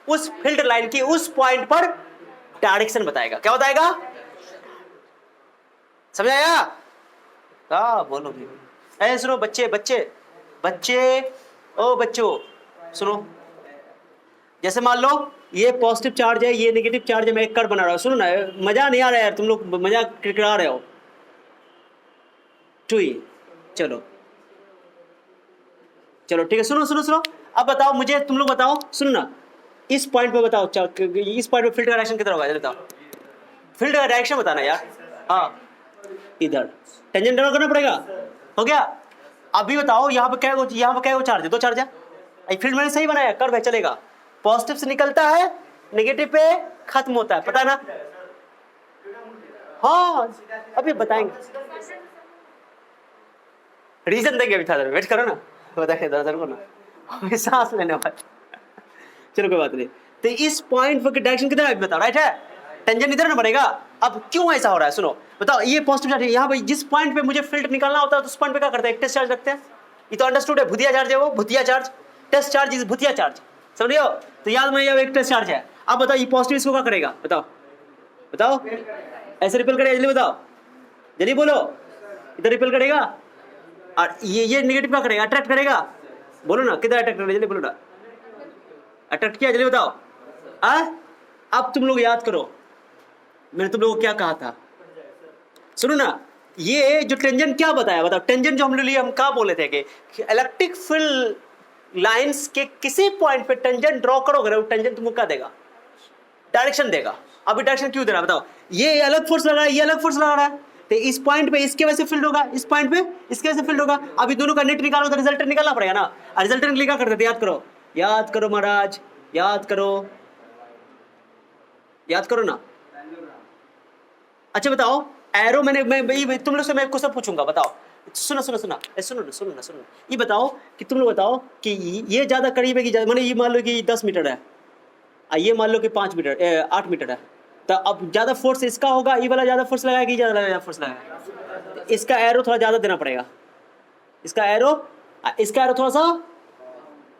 उस फील्ड लाइन की उस पॉइंट पर डायरेक्शन बताएगा। क्या बताएगा? समझ आया? हाँ बोलो भी। ऐसे सुनो बच्चे बच्चे बच्चे, ओ बच्चों सुनो, जैसे मान लो ये पॉजिटिव चार्ज है, ये नेगेटिव चार्ज है, मैं एक कर्व बना रहा हूँ। सुनो ना, मजा नहीं आ रहा है यार, तुम लोग मजा किरकिरा रहे हो। चलो चलो ठीक है, सुनो सुनो सुनो, अब बताओ मुझे, तुम लोग बताओ, सुनो ना, इस पॉइंट पे बताओ, इस पॉइंट पे फील्ड का डायरेक्शन कितना होगा? बताओ, फील्ड का डायरेक्शन बताना यार। हाँ, इधर टेंजेंट ड्रॉ करना पड़ेगा। हो गया? अभी बताओ यहाँ पे क्या चार्ज है? 2 चार्ज है। फील्ड मैंने सही बनाया, कर्व है, चलेगा। पॉजिटिव से निकलता है, नेगेटिव पे खत्म होता है, पता है ना? हाँ अभी बताएंगे, रीजन देंगे, अभी थोड़ा वेट करो ना, बताएंगे को ना, अभी सांस लेने वाले। चलो कोई बात नहीं। तो इस पॉइंट पर डायरेक्शन कितना है बताओ, राइट है? टेंजेंट इधर ना बनेगा। अब क्यों ऐसा हो रहा है सुनो, बताओ। ये पॉजिटिव चार्ज है, यहाँ पे जिस पॉइंट पे मुझे फील्ड निकालना होता है तो उस पॉइंट पे क्या करते हैं? एक टेस्ट चार्ज रखते हैं। ये तो अंडरस्टूड है, भूतिया चार्ज है वो, भूतिया चार्ज। टेस्ट चार्ज इज भूतिया चार्ज, समझ रहे हो? तो याद में एक टेस्ट चार्ज है। अब बताओ ये पॉजिटिव इसको क्या करेगा? बताओ बताओ, ऐसे रिपेल करेगा, जल्दी बताओ, जल्दी बोलो। इधर रिपेल करेगा, और ये नेगेटिव क्या करेगा? अट्रैक्ट करेगा। बोलो ना, किधर अट्रैक्ट करेगा? जल्दी बोलो ना, अट्रैक्ट किया, जल्दी बताओ। अब तुम लोग याद करो मैंने तुम लोगों को क्या कहा था। सुनो ना, ये जो टेंजेंट क्या बताया, बताओ। टेंजेंट जो हमने लिए, हम क्या बोले थे कि इलेक्ट्रिक फील्ड लाइंस के किसी पॉइंट पे टेंजेंट ड्रॉ करोगे, वो टेंजेंट तुमको क्या देगा? डायरेक्शन देगा। अभी डायरेक्शन क्यों दे रहा है बताओ? ये अलग फोर्स लगा रहा है, ये अलग फोर्स लगा रहा है, तो इस पॉइंट पे इसके वजह से फील्ड होगा, इस पॉइंट पे इसके वजह से फील्ड होगा। अभी दोनों का नेट निकालो तो रिजल्टेंट निकालना पड़ेगा ना। रिजल्टेंट लिखा करते थे, याद करो, याद करो महाराज, याद करो, याद करो ना। अच्छा बताओ, एरो मैं तुम लोग से मैं क्वेश्चन पूछूंगा, बताओ। सुनो सुनो सुनो सुनो सुनो, ये बताओ कि तुम लोग बताओ कि ये ज्यादा करीब है कि माने ये मान लो कि 10 मीटर है, ये मान लो कि 5 मीटर 8 मीटर है, तो अब ज्यादा फोर्स इसका होगा, ये वाला ज्यादा फोर्स लगाएगा, ज्यादा फोर्स लगाएगा। इसका एरो थोड़ा ज्यादा देना पड़ेगा, इसका एरो थोड़ा सा।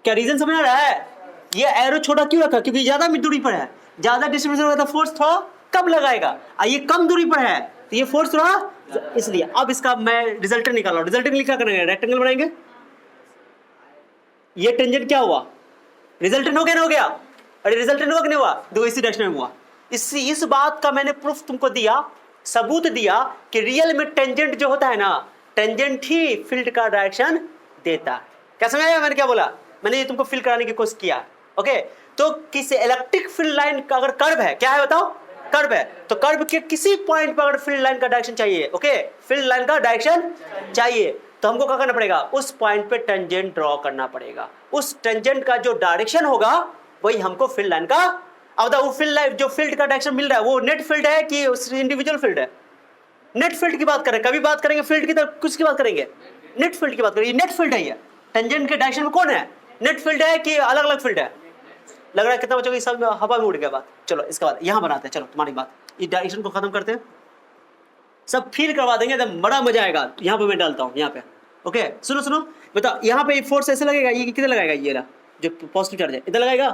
क्या रीजन समझ आ रहा है? ये एरो छोटा क्यों रखा? क्योंकि ज्यादा दूरी पर है, ज्यादा डिस्टेंस होगा तो फोर्स थोड़ा कम लगाएगा, ये कम दूरी पर है तो ये फोर्स थोड़ा, इसलिए। अब इसका मैं रिजल्टेंट निकाल रहा हूं। रिजल्टेंट लिखा करेंगे, रेक्टेंगल बनाएंगे। ये टेंजेंट क्या हुआ? रिजल्टेंट हो गया ना? हो गया। अरे रिजल्टेंट हुआ कि नहीं हुआ? दो इसी डायरेक्शन में हुआ। इस बात का मैंने प्रूफ तुमको दिया, सबूत दिया कि रियल में टेंजेंट जो होता है ना, टेंजेंट ही फील्ड का डायरेक्शन देता है। क्या समझ आया मैंने क्या बोला? मैंने ये तुमको फील कराने की कोशिश किया। ओके, तो किसी इलेक्ट्रिक फील्ड लाइन का अगर कर्व है, क्या है बताओ? कर्व है, तो कर्व के किसी पॉइंट पर अगर फील्ड लाइन का डायरेक्शन चाहिए, ओके, फील्ड लाइन का डायरेक्शन चाहिए, तो हमको क्या करना पड़ेगा? उस पॉइंट पे टेंजेंट ड्रॉ करना पड़ेगा। उस टेंजेंट का जो डायरेक्शन होगा वही हमको फील्ड लाइन का। अब बताओ, वो फील्ड लाइन जो फील्ड का डायरेक्शन मिल रहा है वो नेट फील्ड है कि इंडिविजुअल फील्ड है? नेट फील्ड की बात करें, कभी बात करेंगे फील्ड की, तो कुछ की बात करेंगे, नेट फील्ड की बात करेंगे। नेट फील्ड है ये। टेंजेंट के डायरेक्शन में कौन है? नेट फील्ड है कि अलग अलग फील्ड है? लग रहा है कितना बच्चों की सब हवा में उड़ गया बात। चलो इसके बाद यहाँ बनाते हैं, चलो तुम्हारी बात, इस डायरेक्शन को खत्म करते हैं, सब फील करवा देंगे, एकदम बड़ा मजा आएगा। यहाँ पे मैं डालता हूँ, यहाँ पे। ओके सुनो सुनो, बताओ यहाँ पे फोर्स ऐसे लगेगा, ये किधर लगाएगा? ये रहा जो पॉजिटिव चार्ज है, इधर लगाएगा।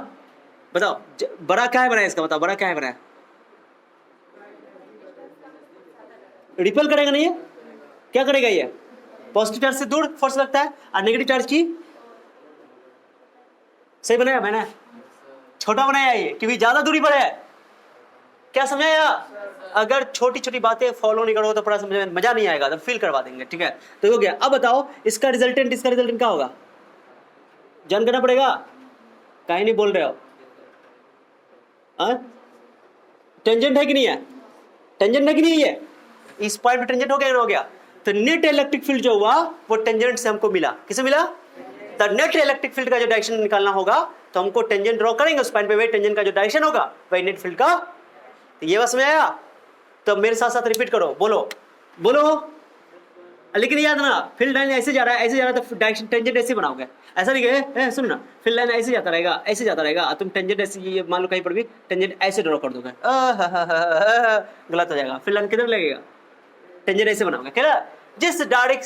बताओ बड़ा क्या है बनाया इसका? बताओ बड़ा क्या है बनाया? रिपेल करेगा नहीं, ये क्या करेगा, ये पॉजिटिव चार्ज से दूर फोर्स लगता है, और नेगेटिव चार्ज की, सही बनाया मैंने, छोटा बनाया ये क्योंकि ज्यादा दूरी पर है। क्या समझाया? अगर छोटी छोटी बातें फॉलो नहीं करोगे तो पढ़ा समझ में मजा नहीं आएगा, तो फील करवा देंगे, ठीक है। तो हो गया। अब बताओ इसका रिजल्टेंट क्या होगा, जान करना पड़ेगा, कहीं नहीं बोल रहे हो, टेंजेंट है कि नहीं है, टेंजेंट है कि नहीं है, इस पॉइंट पे टेंजेंट हो गया, हो गया। तो नेट इलेक्ट्रिक फील्ड जो हुआ वो टेंजेंट से हमको मिला, किसे मिला, तो नेट इलेक्ट्रिक फील्ड का जो डायरेक्शन निकालना होगा तो हमको टेंजेंट ड्रॉ करेंगे उस पॉइंट पे, वही टेंजेंट का जो डायरेक्शन होगा वही नेट फील्ड का। तो ये बस में आया, तो मेरे साथ साथ रिपीट करो, बोलो बोलो, लेकिन याद ना फील्ड लाइन ऐसे जा रहा है, ऐसे जा रहा है, तो डायरेक्शन टेंजेंट ऐसे बनाओगे, ऐसा नहीं है, सुन ना, फील्ड लाइन ऐसे जाता रहेगा, ऐसे जाता रहेगा, तुम टेंजेंट ऐसे, ये मान लो कहीं पर भी टेंजेंट ऐसे ड्रॉ कर दोगे, गलत हो जाएगा, फील्ड लाइन किधर लगेगा, टेंजेंट ऐसे बनाओगे, क्या,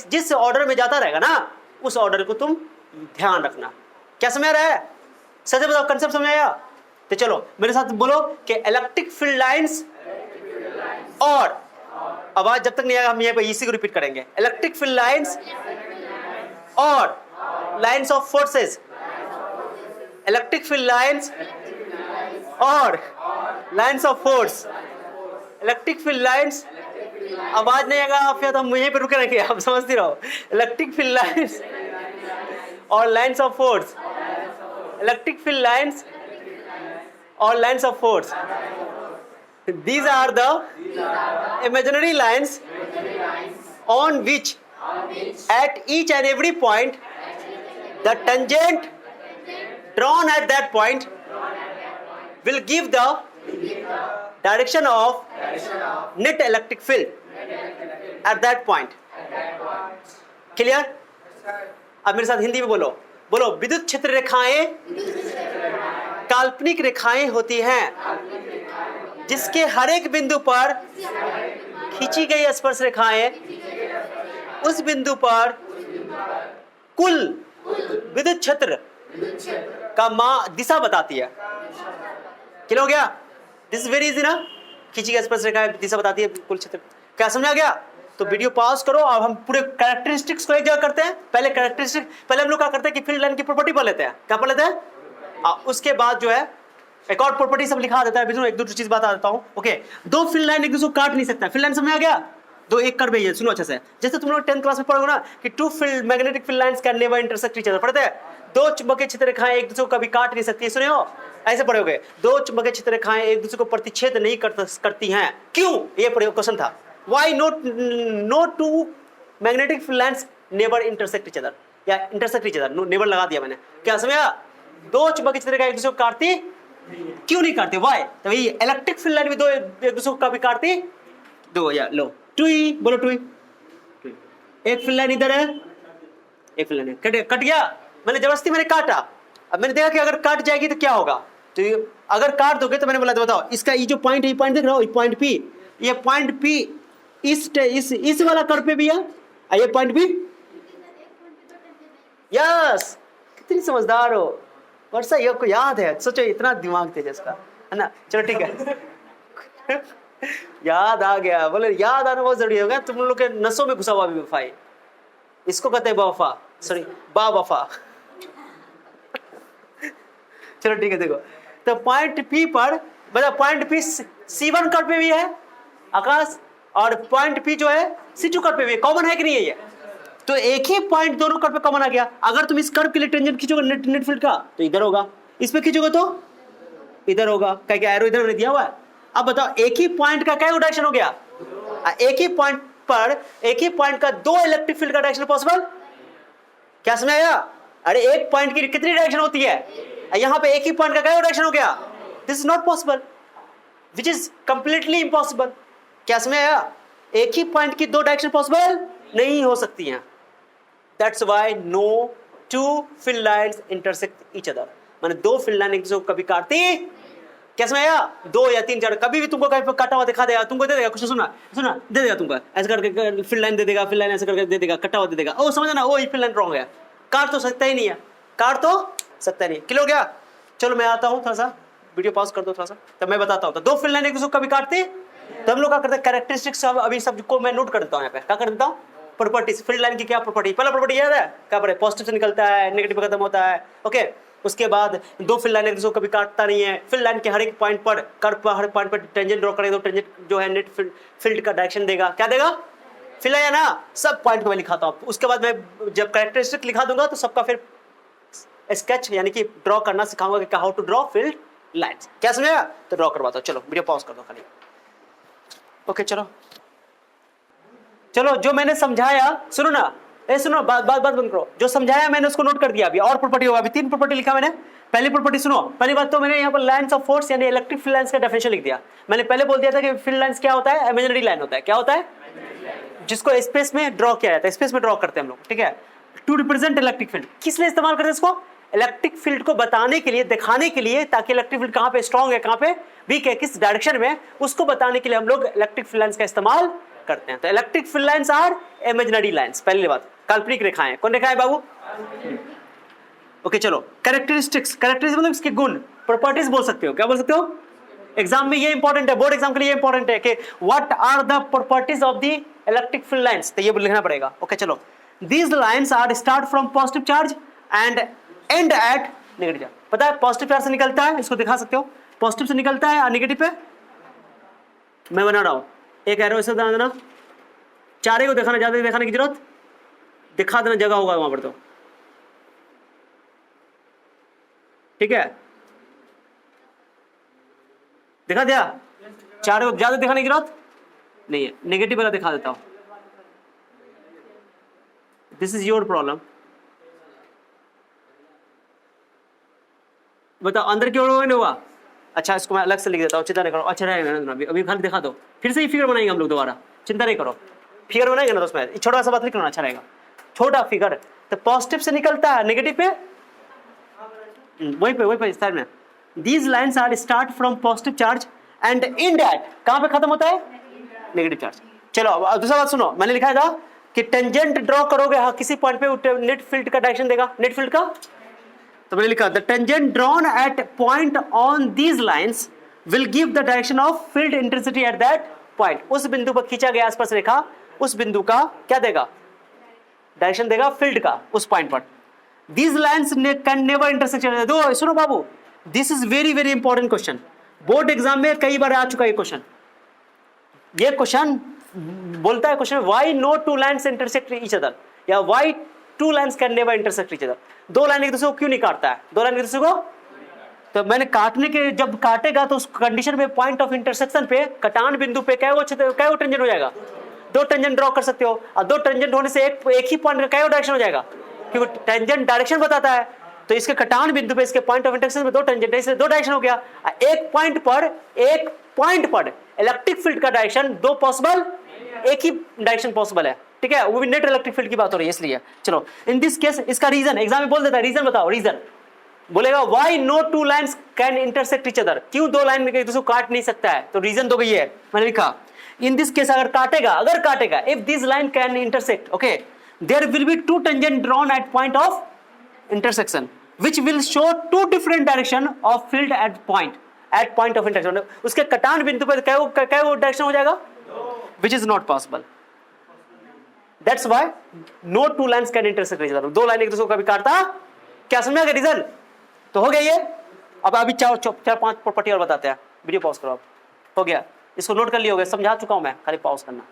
जिस ऑर्डर में जाता रहेगा ना उस ऑर्डर को तुम ध्यान रखना। क्या समझ रहा है, सच बताओ, कंसेप्ट समझ आया? तो चलो मेरे साथ बोलो कि इलेक्ट्रिक फील्ड लाइंस, और आवाज जब तक नहीं आएगा हम यहाँ पे इसी को रिपीट करेंगे, इलेक्ट्रिक फील्ड लाइंस और lines of forces, electric field lines और lines of force, electric field lines, आवाज नहीं आएगा फिर तो हम यहीं पे रुके रहेंगे, आप समझते रहो, इलेक्ट्रिक फील्ड लाइंस और lines of force, electric field lines और lines of force, these are the imaginary lines on which at each and every point the tangent drawn at that point will give the direction of net electric field at that point. Clear? अब मेरे साथ हिंदी में बोलो, बोलो, विद्युत क्षेत्र रेखाएं काल्पनिक रेखाएं होती हैं जिसके हर एक बिंदु पर खींची गई स्पर्श रेखाएं उस बिंदु पर कुल विद्युत क्षेत्र का दिशा बताती है। क्लियर हो गया? दिस इज वेरी इजी ना, खींची गई स्पर्श रेखाएं दिशा बताती है कुल क्षेत्र। क्या समझ आ गया? तो वीडियो पॉज करो, अब हम पूरे कैरेक्टरिस्टिक्स को एक जगह करते हैं। पहले हम लोग क्या करते हैं कि फील्ड लाइन की प्रॉपर्टी पढ़ लेते हैं। क्या पढ़ लेते हैं? उसके बाद जो है एक और प्रॉपर्टी सब लिखा देता है, एक दो चीज बता देता हूं। ओके, दो फील्ड लाइन एक दूसरे को काट नहीं सकता। फील्ड लाइन समझ आ गया? दो एक कर भैया, सुनो अच्छे से। जैसे तुम लोग 10th क्लास में पढ़ोगे ना कि two field magnetic field lines can never intersect each other, पढ़ते हैं? दो चुंबकीय क्षेत्र रेखाएं एक दूसरे को कभी काट नहीं सकती, सुने हो? ऐसे पढ़ोगे, दो चुंबकीय क्षेत्र रेखाएं एक दूसरे को प्रतिच्छेद नहीं करती हैं। क्यों? ये क्वेश्चन था। Why no two magnetic field lines never intersect each other, या इंटरसेक्ट ईच अदर, नेवर लगा दिया मैंने। क्या समझा? दो चुंबकीय क्षेत्र रेखाएं एक दूसरे को काटती क्यों नहीं काटते? वाई? तो ये इलेक्ट्रिक फील्ड लाइन भी दो एक दूसरे को कभी काटती दो, या लो टुई, बोलो टुई। एक फील्ड लाइन इधर है, एक फील्ड लाइन कट गया, मैंने जबरदस्ती मैंने काटा। अब मैंने देखा कि अगर काट जाएगी तो क्या होगा, तो अगर काट दोगे तो मैंने बोला तो बताओ इसका ये जो पॉइंट है, ये पॉइंट देख रहा हो, ये पॉइंट पी, ये पॉइंट पी इस वाला कर्व पे भी है, ये पॉइंट पी। यस, कितनी समझदार हो वर्षा, ये आपको याद है? सोचो इतना दिमाग तेज इसका, है ना? चलो ठीक है याद आ गया, बोले याद आना बहुत जरूरी होगा। तुम लोग के नसों में घुसा हुआ बेवफाई, इसको कहते हैं बावफा, सॉरी बावफा चलो ठीक है, देखो तो पॉइंट पी पर, मतलब पॉइंट पी C1 कर्व पे भी है आकाश, और पॉइंट पी जो है C2 कर्व पे भी है। कॉमन है कि नहीं है ये? तो एक ही पॉइंट दोनों कर्व पे कॉमन आ गया। अगर तुम इस कर्व के लिए टेंजेंट खींचोगे नेट फील्ड का तो इधर होगा, इस पे खींचोगे तो इधर होगा, क्या एरो इधर दिया हुआ है। अब बताओ एक ही पॉइंट का क्या डायरेक्शन हो गया? एक ही पॉइंट पर एक ही पॉइंट का दो इलेक्ट्रिक फील्ड का डायरेक्शन पॉसिबल? क्या समझ आया? अरे एक पॉइंट की कितनी डायरेक्शन होती है? यहां पे एक ही पॉइंट का क्या डायरेक्शन हो गया? This is not possible, which is completely impossible. क्या समझ आया? एक ही पॉइंट की दो डायरेक्शन पॉसिबल नहीं हो सकती हैं। That's why no two field lines intersect each other, माने दो फील्ड लाइन एक दूसरे को कभी काटती, क्या समझ आया? दो या तीन चार कभी भी तुमको कहीं पर काटा हुआ दिखा देगा, तुमको दे देगा कुछ, सुना दे देगा तुमको, ऐसे करके फील्ड लाइन दे देगा, फील्ड लाइन ऐसे करके दे देगा, कटा हुआ दे देगा। ओ समझ ना, ओ ये फील्ड लाइन रॉन्ग है, काट तो सकता ही नहीं है, काट तो सकता नहीं। क्लियर हो गया? चलो मैं आता हूँ, थोड़ा सा वीडियो पॉज कर दो थोड़ा सा, तब मैं बताता हूँ। तो दो फील्ड लाइन एक दूसरे को कभी काटती तो हम लोग क्या करते हैं, कैरेक्टरिस्टिक्स अभी सबको मैं नोट कर देता हूँ यहाँ पे, क्या कर देता हूँ, प्रॉपर्टीज, फील्ड लाइन की क्या प्रॉपर्टी, पहला प्रॉपर्टी याद है क्या पड़े, पॉजिटिव से निकलता है, नेगेटिव खत्म होता है, ओके। उसके बाद दो फील्ड लाइन एक दूसरे को कभी काटता नहीं है, फील्ड लाइन के हर एक पॉइंट पर, कर्व पर, हर पॉइंट पर टेंजेंट ड्रॉ करेगा तो टेंजेंट जो है नेट फील्ड का डायरेक्शन देगा, क्या देगा, फील्ड है ना, सब पॉइंट को मैं लिखाता हूँ। उसके बाद मैं जब कैरेक्टरिस्टिक लिखा दूंगा तो सबका फिर स्केच यानी कि ड्रॉ करना सिखाऊंगा कि how to draw field lines, क्या समझेगा, तो ड्रॉ करवाता हूँ। चलो वीडियो पॉज कर दो खाली, ओके। चलो जो मैंने समझाया, सुनो ना, सुनो, बात बंद करो, जो समझाया मैंने उसको नोट कर दिया। अभी और प्रॉपर्टी होगा, अभी 3 प्रॉपर्टी लिखा मैंने। पहली प्रॉपर्टी सुनो, पहली बात तो मैंने यहाँ पर लाइन्स ऑफ फोर्स यानी इलेक्ट्रिक फील्ड लाइन्स का डेफिनेशन लिख दिया। मैंने पहले बोल दिया था कि फील्ड लाइन्स क्या होता है, इमेजिनरी लाइन होता है, क्या होता है, जिसको स्पेस में ड्रॉ किया जाता है, स्पेस में ड्रॉ करते हैं हम लोग, ठीक है, टू रिप्रेजेंट इलेक्ट्रिक फील्ड। किस लिए इस्तेमाल करते हैं इसको, इलेक्ट्रिक फील्ड को बताने के लिए, दिखाने के लिए, ताकि इलेक्ट्रिक फील्ड कहाँ पे स्ट्रॉन्ग है, कहाँ पे वीक है, किस डायरेक्शन में, उसको बताने के लिए हम लोग इलेक्ट्रिक फील्ड लाइन्स का इस्तेमाल करते हैं। तो electric field lines are imaginary lines, पहली बात, काल्पनिक रेखाएं। कौन रेखाएं बाबू, ओके। चलो कैरेक्टरिस्टिक्स, कैरेक्टरिस्टिक्स मतलब इसके गुण, प्रॉपर्टीज बोल सकते हो, क्या बोल सकते हो, एग्जाम में ये इंपॉर्टेंट है, बोर्ड एग्जाम के लिए इंपॉर्टेंट है कि what are the properties of the electric field lines, तो ये लिखना पड़ेगा, ओके। चलो, these lines are start from positive charge and end at negative charge. पता है पॉजिटिव चार्ज से निकलता है, इसको दिखा सकते हो, पॉजिटिव से निकलता है और नेगेटिव पे मैं बना रहा हूं एक एरो, ऐसे बना देना, चारे को दिखाना, ज्यादा दिखाने की जरूरत, दिखा देना, जगह होगा वहां पर, तो ठीक है, दिखा दिया, चारे को ज्यादा दिखाने की जरूरत नहीं है, नेगेटिव वाला दिखा देता हूं, दिस इज योर प्रॉब्लम। बताओ अंदर की ओर हुआ नहीं हुआ, अच्छा इसको मैं अलग से लिख देता हूँ, चिंता नहीं करो, अच्छा रहेगा, अभी खाली दिखा दो, फिर से ही फिगर बनाएंगे हम लोग दोबारा, चिंता नहीं करो, फिगर बनाएंगे ना, तो उसमें छोटा सा बात लिख लो, अच्छा रहेगा, छोटा फिगर। तो पॉजिटिव से निकलता है, नेगेटिव पे वही पे साइड में, these lines are start from positive charge and end at, कहां पे खत्म होता है, नेगेटिव चार्ज। चलो अब दूसरा बात सुनो, मैंने लिखा था कि टेंजेंट ड्रॉ करोगे, हाँ किसी पॉइंट पे नेट फील्ड का डायरेक्शन देगा, नेट फील्ड का, तो मैंने लिखा the tangent drawn at point on these lines will give the direction of field intensity at that point. उस बिंदु पर खींचा गया आसपास रेखा, उस बिंदु का क्या देगा, डायरेक्शन देगा फील्ड का उस पॉइंट पर। These lines can never intersect. दो सुनो बाबू, this is very very important question, board exam में कई बार आ चुका है क्वेश्चन। ये क्वेश्चन बोलता है, question why no two lines intersect each other, या why two lines can never intersect each other, दो लाइन एक दूसरे को क्यों नहीं काटता है, दो लाइन एक दूसरे को, तो मैंने काटने के जब काटेगा तो उस कंडीशन में पॉइंट ऑफ इंटरसेक्शन पे, कटान बिंदु पे क्या वो टेंजेंट हो जाएगा, दो टेंजेंट ड्रॉ कर सकते हो, और दो टेंजेंट होने से एक ही पॉइंट का क्या डायरेक्शन हो जाएगा, क्योंकि टेंजेंट डायरेक्शन बताता है, तो इसके कटान बिंदु पे इसके पॉइंट ऑफ इंटरसेक्शन में दो टेंजेंट है, इसलिए दो डायरेक्शन हो गया। एक पॉइंट पर इलेक्ट्रिक फील्ड का डायरेक्शन दो पॉसिबल, एक ही डायरेक्शन पॉसिबल है, ठीक है, वो भी नेट इलेक्ट्रिक फील्ड की बात हो रही है इसलिए। चलो इन दिस केस इसका रीजन एग्जाम में बोल देता है, रीजन बताओ, रीजन बोलेगा why no two lines can intersect each other, क्यों दो लाइन में एक दूसरे को काट नहीं सकता है, तो रीजन तो ये है, मैंने लिखा इन दिस केस अगर काटेगा if this line can intersect, okay, there will be two tangent drawn at point of intersection which will show two different direction of field at point of intersection. उसके कटान बिंदु पर क्या डायरेक्शन हो जाएगा, which is not possible, that's why no two lines can intersect each other, दो line एक दूसरे को कभी काटता, क्या समझा गया रीजन, तो हो गया ये। अब अभी चार पांच प्रॉपर्टी और बताते हैं, वीडियो पॉज करो, हो गया, इसको नोट कर लिया होगा, समझा चुका हूं मैं, खाली पॉज करना,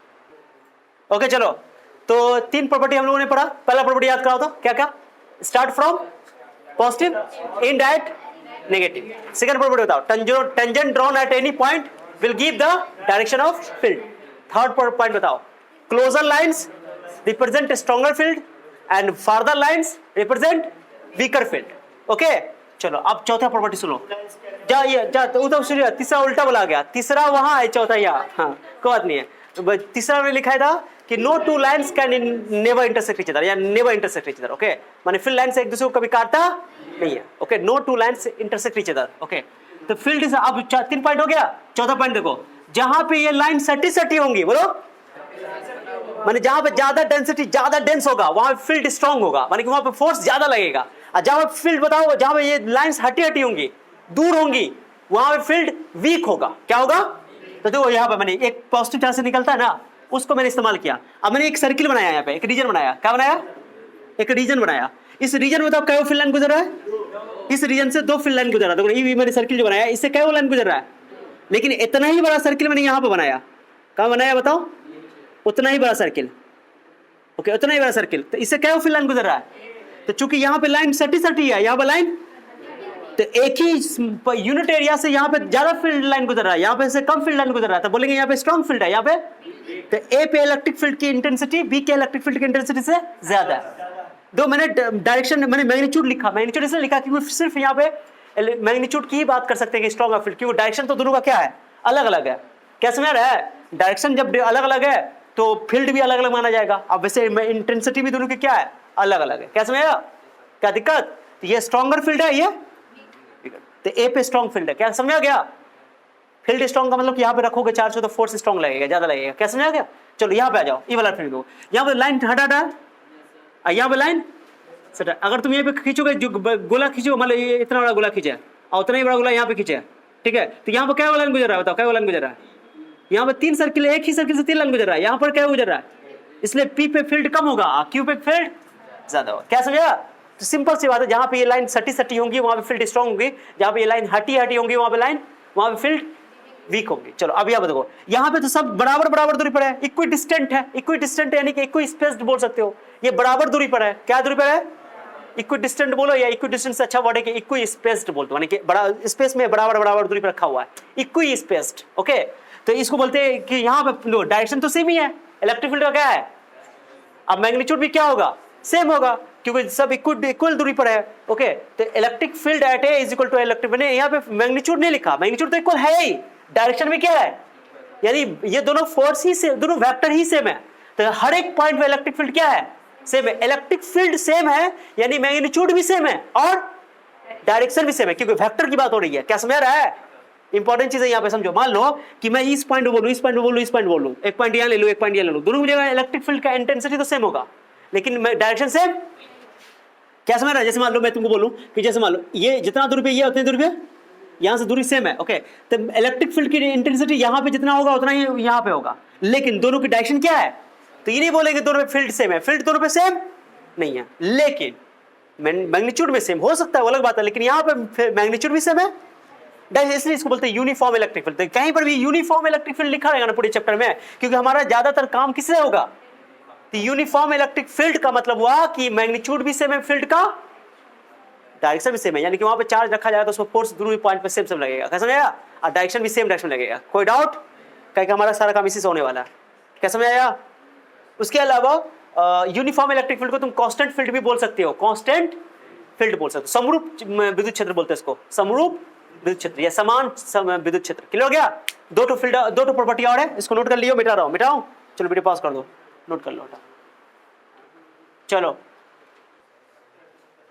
ओके। चलो तो 3 प्रॉपर्टी हम लोगों ने पढ़ा, पहला प्रॉपर्टी याद कराओ तो क्या क्या, start from positive end at negative. Second property बताओ, tangent drawn at any point will give the direction of field. Third point बताओ, closer lines represent stronger field and farther lines represent weaker field, okay. चलो अब चौथा property सुनो, जा तीसरा उल्टा बोला गया, तीसरा वहां है, चौथा यहाँ, हाँ कोई बात नहीं है। तो तीसरा में लिखा था कि no two lines can never intersect each other, या never intersect each other, okay, माने फील्ड लाइन से एक दूसरे को कभी काटता नहीं है, okay, no two lines intersect each other, okay. तो फील्ड इज, अब 3 पॉइंट हो गया, चौथा पॉइंट देखो, जहां पे ये लाइन सटी होंगी, बोलो, माने जहां पे ज्यादा डेंसिटी, ज्यादा डेंस होगा वहां फील्ड स्ट्रांग होगा, माने कि वहां पे फोर्स ज्यादा लगेगा, और जहां फील्ड बताओ, जहां पे ये लाइंस हटी होंगी, दूर होंगी, वहां पे फील्ड वीक होगा, क्या होगा, तो देखो यहाँ पे मैंने एक पॉजिटिव चार्ज से निकलता है ना, उसको मैंने इस्तेमाल किया। अब मैंने एक सर्किल बनाया, यहाँ पे एक रीजन बनाया। क्या बनाया? एक रीजन बनाया। इस रीजन में तो कई फील्ड लाइन गुजर रहा है, इस रीजन से 2 फील्ड लाइन गुजर रहा है। तो मैंने सर्किल जो बनाया इससे कई लाइन गुजर रहा है, लेकिन इतना ही बड़ा सर्किल मैंने यहाँ पे बनाया। कहाँ बनाया बताओ? उतना ही बड़ा सर्किल। ओके, उतना ही बड़ा सर्किल, तो इससे क्या फील्ड लाइन गुजर रहा है? तो चूंकि यहाँ पे लाइन सटी है, यहाँ पे लाइन, तो एक ही यूनिट एरिया से यहाँ पे ज्यादा फील्ड लाइन गुजर रहा है, यहाँ पे से कम फील्ड लाइन गुजर रहा है, तो बोलेंगे यहाँ पे स्ट्रॉन्ग फील्ड है। यहाँ पे तो ए पे इलेक्ट्रिक फील्ड की इंटेंसिटी बी के इलेक्ट्रिक फील्ड की इंटेंसिटी से ज्यादा है। दो मैंने डायरेक्शन, मैंने मैग्नीट्यूड लिखा, मैग्नीट्यूड इसलिए लिखा क्योंकि सिर्फ यहाँ पे मैग्नीट्यूड की ही बात कर सकते हैं कि स्ट्रॉन्ग फील्ड, क्योंकि डायरेक्शन तो दोनों का क्या है? अलग अलग है। क्या समझ रहा है? डायरेक्शन जब अलग अलग है तो फील्ड भी अलग अलग माना जाएगा। अब वैसे इंटेंसिटी भी दोनों की क्या है? अलग अलग है। क्या समझ? क्या दिक्कत? तो ये स्ट्रॉन्गर फील्ड है, ये तो ए पे स्ट्रॉन्ग फील्ड है। क्या समझा गया? फील्ड स्ट्रॉन्ग का मतलब कि यहाँ पे रखोगे चार्ज तो फोर्स स्ट्रॉन्ग लगेगा, ज्यादा लगेगा। क्या समझा गया? चलो यहाँ पे आ जाओ, ये वाला फील्ड दो। यहाँ पे लाइन हटा, यहाँ पे लाइन सटा। अगर तुम यहाँ पे खींचोगे, जो गोला खींचो, मतलब ये इतना बड़ा गोला खींचा और उतना ही बड़ा गोला यहाँ पे खींचा, ठीक है, तो यहाँ पे क्या लाइन गुजर रहा है? बताओ क्या लाइन गुजर रहा है? यहाँ पे 3 सर्किल, एक ही सर्किल से 3 लाइन गुजर रहा है। यहाँ पर क्या गुजर रहा है? इसलिए पी पे फील्ड कम होगा, क्यू पे फील्ड ज्यादा होगा। क्या समझा? तो सिंपल सी बात है, जहां पे ये लाइन सटी होंगी वहां पे फील्ड स्ट्रांग होगी, जहां पे ये लाइन हटी होंगी वहां पे फील्ड वीक होगी। चलो अब यहाँ पे देखो, यहाँ पे तो सब बराबर दूरी पर है, इक्वी डिस्टेंट है। इक्वी डिस्टेंट यानी कि इक्वी स्पेस्ड बोल सकते हो, ये बराबर दूरी पर है। क्या दूरी पर है? इक्वी डिस्टेंट बोलो, या इक्वी डिस्टेंस से अच्छा वर्ड है कि इक्वी स्पेस्ड बोलते हो, यानी कि बड़ा स्पेस में बराबर दूरी पर रखा हुआ है, इक्वी स्पेस्ड। ओके, तो इसको बोलते हैं कि यहाँ पे डायरेक्शन तो सेम ही है, इलेक्ट्रिक फील्ड का क्या है? अब मैग्नीट्यूड भी क्या होगा? सेम होगा, क्योंकि सब इक्वल दूरी पर है। ओके, तो electric field at A is equal to electric, मैंने यहाँ पे मैग्नीट्यूड नहीं लिखा, मैग्नीट्यूड तो इक्वल है ही, डायरेक्शन में क्या है? यानी ये दोनों फोर्स ही सेम, दोनों वेक्टर ही सेम है, तो हर एक पॉइंट पे इलेक्ट्रिक फील्ड क्या है? सेम है। इलेक्ट्रिक फील्ड सेम है यानी मैग्नीट्यूड भी सेम है और डायरेक्शन भी सेम है, क्योंकि वेक्टर की बात हो रही है। क्या समझ रहा है? इंपॉर्टेंट चीज है यहाँ पे, समझो। मान लो कि मैं इस पॉइंट बोलूं, इस पॉइंट बोलूं, इस पॉइंट बोलूं, एक पॉइंट यहाँ ले लो, एक पॉइंट यहाँ ले लो, दोनों जगह इलेक्ट्रिक फील्ड का इंटेंसिटी तो सेम होगा, लेकिन डायरेक्शन सेम। क्या समझ रहा है? जैसे मान लो मैं तुमको बोलूं कि जैसे मान लो ये जितना दूरी पे, ये उतनी दूरी पे, यहाँ से दूरी सेम है। ओके, तो इलेक्ट्रिक फील्ड की इंटेंसिटी यहाँ पे जितना होगा उतना ही यहाँ पे होगा, लेकिन दोनों की डायरेक्शन क्या है? तो ये नहीं बोलेंगे दोनों पे फील्ड सेम है, फील्ड दोनों पे सेम नहीं है, लेकिन मैग्नीट्यूड में सेम हो सकता है, वो अलग बात है, लेकिन यहाँ पे मैग्नीट्यूड भी सेम है, इसलिए इसको बोलते हैं यूनिफॉर्म इलेक्ट्रिक फील्ड। कहीं पर भी यूनिफॉर्म इलेक्ट्रिक फील्ड लिखा रहेगा ना पूरे चैप्टर में, क्योंकि हमारा ज्यादातर काम किससे होगा? तो यूनिफॉर्म इलेक्ट्रिक फील्ड का मतलब हुआ कि मैग्नीट्यूड भी सेम है, फील्ड का डायरेक्शन भी सेम है, यानी कि वहां पे चार्ज रखा जाएगा तो उसको फोर्स दोनों पॉइंट पे सेम लगेगा। क्या समझ आया? और डायरेक्शन भी सेम डायरेक्शन लगेगा। कोई डाउट? क्या हमारा सारा काम इसी से होने वाला है। क्या समझ आया? उसके अलावा यूनिफॉर्म इलेक्ट्रिक फील्ड को तुम कांस्टेंट फील्ड भी बोल सकते हो, कांस्टेंट फील्ड बोल सकते हो, समरूप विद्युत क्षेत्र बोलते हैं इसको, समरूप विद्युत क्षेत्र या समान विद्युत क्षेत्र। क्लियर हो गया? दो तो प्रॉपर्टी और है, इसको नोट कर लियो। मिटाओ, चलो वीडियो पॉज कर दो, नोट कर लो। चलो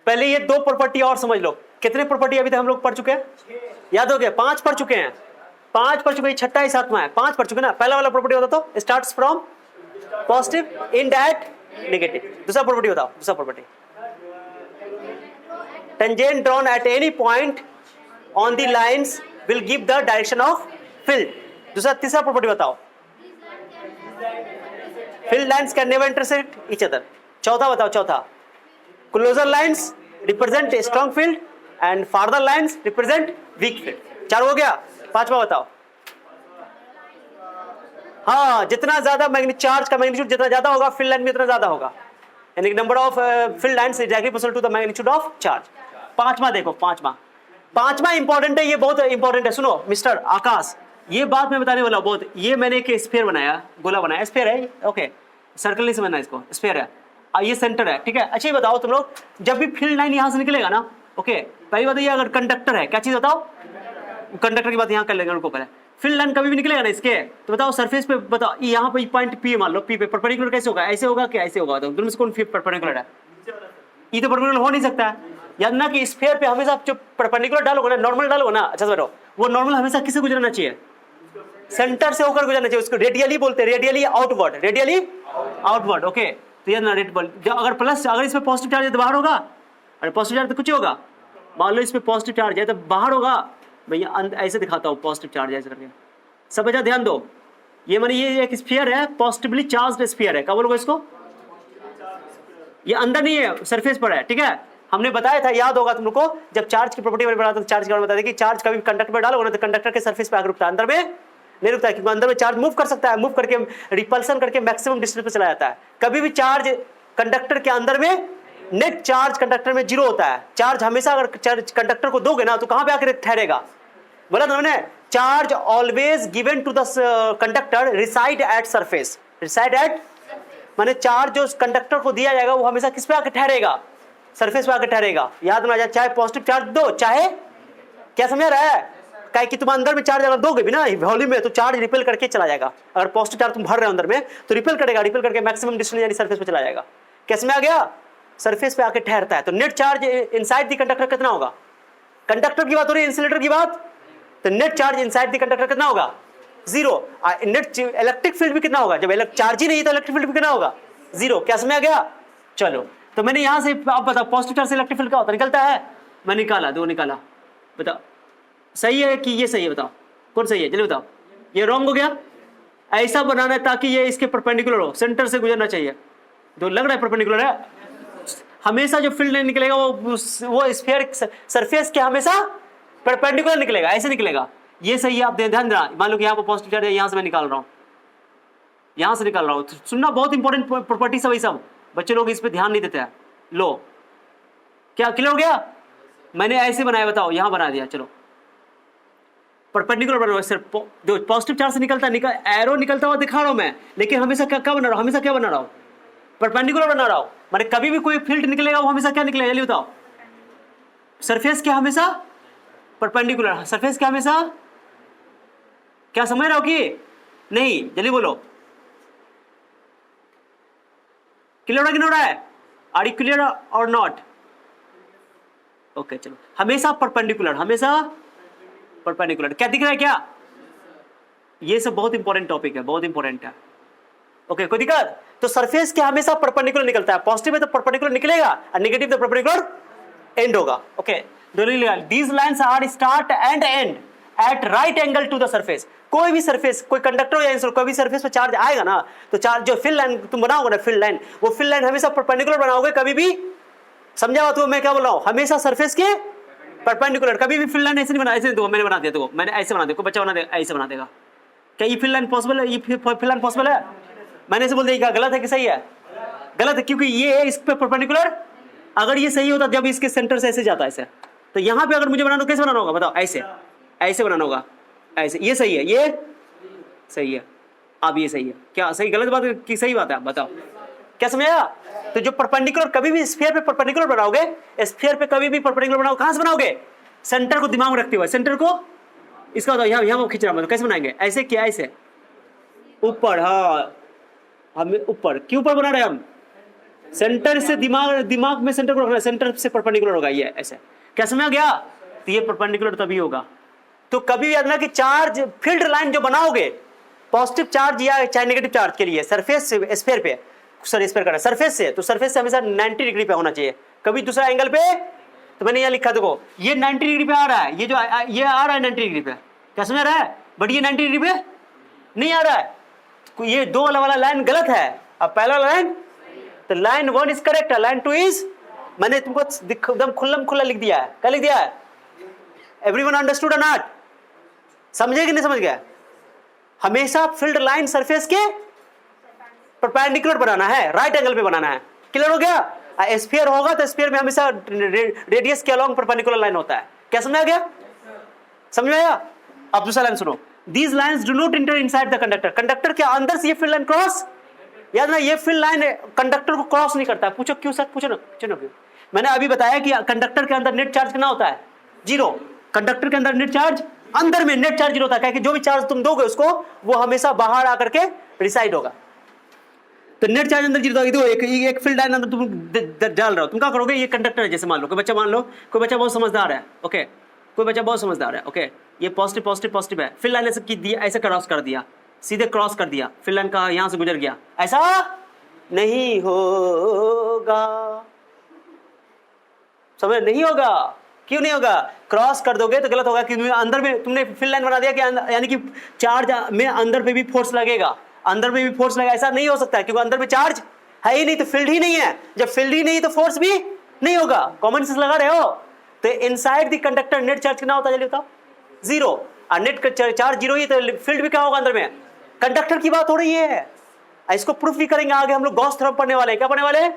पहले ये 2 प्रॉपर्टी और समझ लो। कितने प्रॉपर्टी अभी तक हम लोग पढ़ चुके हैं? याद हो गया? 5 पढ़ चुके हैं, 5 पढ़ चुके, छठा ही 7वां है, 5 पढ़ चुके ना। पहला वाला प्रॉपर्टी होता तो starts from positive indirect negative. दूसरा प्रॉपर्टी बताओ, दूसरा property tangent drawn at any point on the lines will give the direction of field. तीसरा प्रॉपर्टी बताओ, field lines can never intersect each other. चौथा बताओ, चौथा closer lines represent strong field and farther lines represent weak field. 4 हो गया। 5वां बताओ। हाँ, जितना ज्यादा चार्ज का मैग्नीट्यूड जितना ज्यादा होगा फील्ड लाइन में उतना ज्यादा होगा, यानी number of field lines is directly proportional to the magnitude of charge. 5वां देखो, 5वां इंपॉर्टेंट है, ये बहुत इंपॉर्टेंट है। सुनो मिस्टर आकाश, ये बात मैं बताने वाला हूं बहुत। ये मैंने एक स्फीयर बनाया, गोला बनाया, स्फीयर है, ओके, सर्कल नहीं समझना इसको, स्फीयर है, ये सेंटर है, ठीक है। अच्छा ये बताओ तुम लोग, जब भी फील्ड लाइन यहां से निकलेगा ना, ओके, पहली बात ये अगर कंडक्टर है, क्या चीज बताओ? कंडक्टर की बात यहां कर लेंगे उनको पहले। फील्ड लाइन कभी भी निकलेगा ना इसके, तो बताओ सरफेस पे बताओ, यहाँ पे पॉइंट पी मान लो, पी पे परपेंडिकुलर कैसे होगा? ऐसे होगा क्या ऐसे होगा? तो दोनों में से कौन परपेंडिकुलर है? ये तो परपेंडिकुलर हो नहीं सकता है। याद ना कि स्फीयर पे हमेशा जो परपेंडिकुलर डालोगे ना, नॉर्मल डालोगे ना, अच्छा से बताओ, वो नॉर्मल हमेशा किससे गुजरना चाहिए? सेंटर से होकर गुजरना चाहिए। उसको रेडियली बोलते हैं, radially outward, radially outward. Okay, तो ये ना अगर प्लस, अगर इसमें पॉजिटिव चार्ज है तो बाहर होगा, अरे पॉजिटिव चार्ज तो कुछ होगा। मान लो इसमें पॉजिटिव चार्ज है तो बाहर होगा। भैया ऐसे दिखाता हूँ पॉजिटिव चार्ज ऐसे करके, सब बच्चा ध्यान दो, ये माने ये एक स्फीयर है, पॉजिटिवली चार्ज्ड स्फीयर है, क्या बोलोगे इसको? ये अंदर नहीं है, सरफेस पर है, ठीक है। हमने बताया था, याद होगा तुम लोग को, जब चार्ज की प्रॉपर्टी में बताते थे, चार्ज के बारे में बताते कि चार्ज कभी कंडक्टर में डालो ना तो कंडक्टर के सरफेस पे आकर रुकता है, अंदर में नहीं रुकता है, क्योंकि अंदर में चार्ज मूव कर सकता है, मूव करके रिपल्सन करके मैक्सिमम डिस्टेंस पे चला जाता है। कभी भी चार्ज कंडक्टर के अंदर में, नेट चार्ज कंडक्टर में 0 होता है। चार्ज हमेशा अगर चार्ज कंडक्टर को दोगे ना तो कहां पे आकर ठहरेगा? बोला था मैंने, charge always given to the conductor reside at surface. Reside at माने चार्ज जो कंडक्टर को दिया जाएगा वो हमेशा किस पे आकर ठहरेगा? सरफेस पे आकर ठहरेगा। याद ना जाए, चाहे पॉजिटिव चार्ज दो, चाहे, क्या समझ रहा है? क्या कि तुम अंदर में चार्ज अगर दोगे भी ना वॉल्यूम में, तो चार्ज रिपेल करके चला जाएगा। अगर पॉजिटिव चार्ज तुम भर रहे हो अंदर में तो रिपेल करेगा, रिपेल करके मैक्सिमम डिस्टेंस यानी सरफेस पे चला जाएगा। कैसे में आ गया? सरफेस पे आकर ठहरता है। तो net charge inside the conductor कितना होगा? कंडक्टर की बात हो रही है, इंसुलेटर की बात, तो net charge inside the conductor कितना होगा? 0। नेट इलेक्ट्रिक फील्ड भी कितना होगा? जब चार्ज ही नहीं तो इलेक्ट्रिक फील्ड भी कितना होगा? 0। क्या समझ आ गया? चलो, तो मैंने यहां से, आप बताओ पॉजिटिव चार्ज से इलेक्ट्रिक फील्ड क्या होता है? निकलता है, मैं निकाला, 2 निकाला, बताओ सही है कि ये सही है? बताओ कौन सही है, जल्दी बताओ। ये रॉन्ग हो गया। ऐसा बनाना है ताकि ये इसके परपेंडिकुलर हो, सेंटर से गुजरना चाहिए। तो लग रहा है परपेंडिकुलर है। हमेशा जो फील्ड लाइन निकलेगा वो स्फीयर सरफेस के हमेशा परपेंडिकुलर निकलेगा, ऐसे निकलेगा। ये सही है, आप ध्यान देना। मान लो कि यहाँ पर पॉजिटिव चार्ज है, यहाँ से मैं निकाल रहा हूँ, यहाँ से निकाल रहा हूँ। सुनना, बहुत इंपॉर्टेंट प्रॉपर्टी सब, ये सब बच्चे लोग इस पे ध्यान नहीं देते हैं। लो, क्या क्लियर हो गया? मैंने ऐसे बनाया, बताओ, यहां बना दिया। चलो, परपेंडिकुलर बना हुआ, सिर्फ जो पॉजिटिव चार्ज से निकलता है, एरो निकलता हुआ दिखा रहा हूं मैं, लेकिन हमेशा क्या बना रहा हूं? हमेशा क्या बना रहा हूं? परपेंडिकुलर बना रहा हूं। माने कभी भी कोई फील्ड निकलेगा वो हमेशा क्या निकलेगा, जल्दी बताओ। सरफेस क्या हमेशा परपेंडिकुलर, सरफेस क्या हमेशा, क्या समझ रहे हो कि नहीं? जल्दी बोलो, क्लियर हो रहा है? आर यू क्लियर और नॉट? ओके, चलो, हमेशा परपेंडिकुलर, हमेशा परपेंडिकुलर। क्या दिख रहा है क्या? ये सब बहुत इंपॉर्टेंट टॉपिक है, बहुत इंपॉर्टेंट है। ओके, कोई दिक्कत? तो सरफेस क्या हमेशा परपेंडिकुलर निकलता है। पॉजिटिव है तो परपेंडिकुलर निकलेगा, और नेगेटिव तो परपेंडिकुलर एंड होगा। Okay, these lines are start and end at right angle to the surface. कोई भी सरफेस, कोई कंडक्टर या कोई भी सरफेस पे चार्ज आएगा ना, तो चार्ज जो फील्ड लाइन तुम बनाओगे ना, फील्ड लाइन, वो फील्ड लाइन हमेशा परपेंडिकुलर बनाओगे। कभी भी, समझा हुआ? तो मैं क्या बोल रहा हूं, हमेशा सरफेस के परपेंडिकुलर। कभी भी फील्ड लाइन ऐसे नहीं बना, ऐसे नहीं, मैंने बना दिया, देखो मैंने ऐसे बना दिया, कोई बच्चा बना देगा ऐसे बना देगा। क्या ये फील्ड लाइन पॉसिबल है? ये फील्ड लाइन पॉसिबल है? मैंने ऐसे बोल दिया, गलत है कि सही है? गलत है, क्योंकि ये है इस पे परपेंडिकुलर। अगर ये सही होता जब इसके सेंटर से ऐसे जाता है ऐसे, तो यहां पे अगर मुझे बनाना, कैसे बनाना होगा बताओ? ऐसे, ऐसे बनाना होगा, ऐसे। ये सही है, ये सही है, अब ये सही है। क्या सही गलत बात की सही बात है? बताओ, क्या समझा? तो जो परपेंडिकुलर, कभी भी स्फीयर पे परपेंडिकुलर बनाओगे, स्फीयर पे कभी भी परपेंडिकुलर बनाओगे, कहां से बनाओगे? सेंटर को दिमाग में रखते हुए, सेंटर को, इसका बताओ, यहाँ खींच रहा हूं, कैसे बनाएंगे? ऐसे, क्या ऐसे ऊपर? हाँ, हम ऊपर, क्यों ऊपर बना रहे हैं हम? सेंटर से दिमाग में सेंटर को रखना, सेंटर से परपेंडिकुलर होगा ये, ऐसे। क्या समझ गया? तो ये परपेंडिकुलर तभी होगा। तो कभी याद रखना कि चार्ज फील्ड लाइन जो बनाओगे, पॉजिटिव चार्ज या चाहे नेगेटिव चार्ज के लिए, सरफेस से स्फीयर पे, सॉरी स्फीयर करना, सरफेस से, तो सरफेस से हमेशा 90 डिग्री पे होना चाहिए, कभी दूसरा एंगल पे। तो मैंने यहाँ लिखा, देखो ये 90 डिग्री पे आ रहा है, ये जो ये आ रहा है 90 डिग्री पे, क्या समझ रहा है? बट ये 90 डिग्री पे नहीं आ रहा है, तो ये दो वाला लाइन गलत है। अब पहला लाइन, तो line 1 is correct, line 2 is, मैंने तुमको एकदम खुल्लम खुल्ला लिख दिया है। क्या लिख दिया है? एवरीवन अंडरस्टूड और नॉट? समझे कि नहीं समझ गया? हमेशा फील्ड लाइन सरफेस के परपेंडिकुलर बनाना है, राइट एंगल पे बनाना है। क्लियर हो गया? स्फीयर होगा तो स्फीयर में हमेशा रेडियस के अलोंग परपेंडिकुलर लाइन होता है। क्या समझ आ गया? समझ में आया? अब दूसरा लाइन सुनो, these lines do not inter inside the conductor. Conductor के अंदर से ये फील्ड लाइन क्रॉस, याद ना, ये फील्ड लाइन कंडक्टर को क्रॉस नहीं करता। पूछो क्यों सर? पूछो ना, क्यों? मैंने अभी बताया कि कंडक्टर के अंदर नेट चार्ज कितना होता है? 0। कंडक्टर के अंदर नेट चार्ज, अंदर में नेट चार्ज 0 होता है, क्योंकि जो भी चार्ज तुम दोगे उसको, वो हमेशा बाहर आकर के रिसाइड होगा। तो नेट चार्ज अंदर 0 होगा। एक फील्ड लाइन अंदर तुम डाल रहे हो, तुम क्या करोगे? ये कंडक्टर है, जैसे मान लो कोई बच्चा, मान लो कोई बच्चा बहुत समझदार है, ओके, कोई बच्चा बहुत समझदार है, ओके, ये पॉजिटिव पॉजिटिव पॉजिटिव है, फील्ड लाइन ऐसे की दिया, ऐसे क्रॉस कर दिया, सीधे क्रॉस कर दिया, फील्ड लाइन का यहां से गुजर गया। ऐसा नहीं होगा, समझ नहीं होगा। क्यों नहीं होगा? क्रॉस कर दोगे तो गलत होगा, क्योंकि अंदर में तुमने फील्ड लाइन बना दिया कि यानी कि चार्ज में अंदर पे भी फोर्स लगेगा, अंदर में भी फोर्स लगेगा, ऐसा नहीं हो सकता है क्योंकि अंदर में चार्ज है ही नहीं, तो फील्ड ही नहीं है। जब फील्ड ही नहीं तो फोर्स भी नहीं होगा। कॉमन सेंस लगा रहे हो? तो inside the conductor net charge कितना होता है जल्दी बताओ? 0। और नेट चार्ज 0 ही तो फील्ड भी क्या होगा अंदर में? कंडक्टर की बात हो रही है। इसको प्रूफ भी करेंगे आगे हम लोग, गॉस थ्योरम पढ़ने वाले हैं। क्या पढ़ने वाले हैं?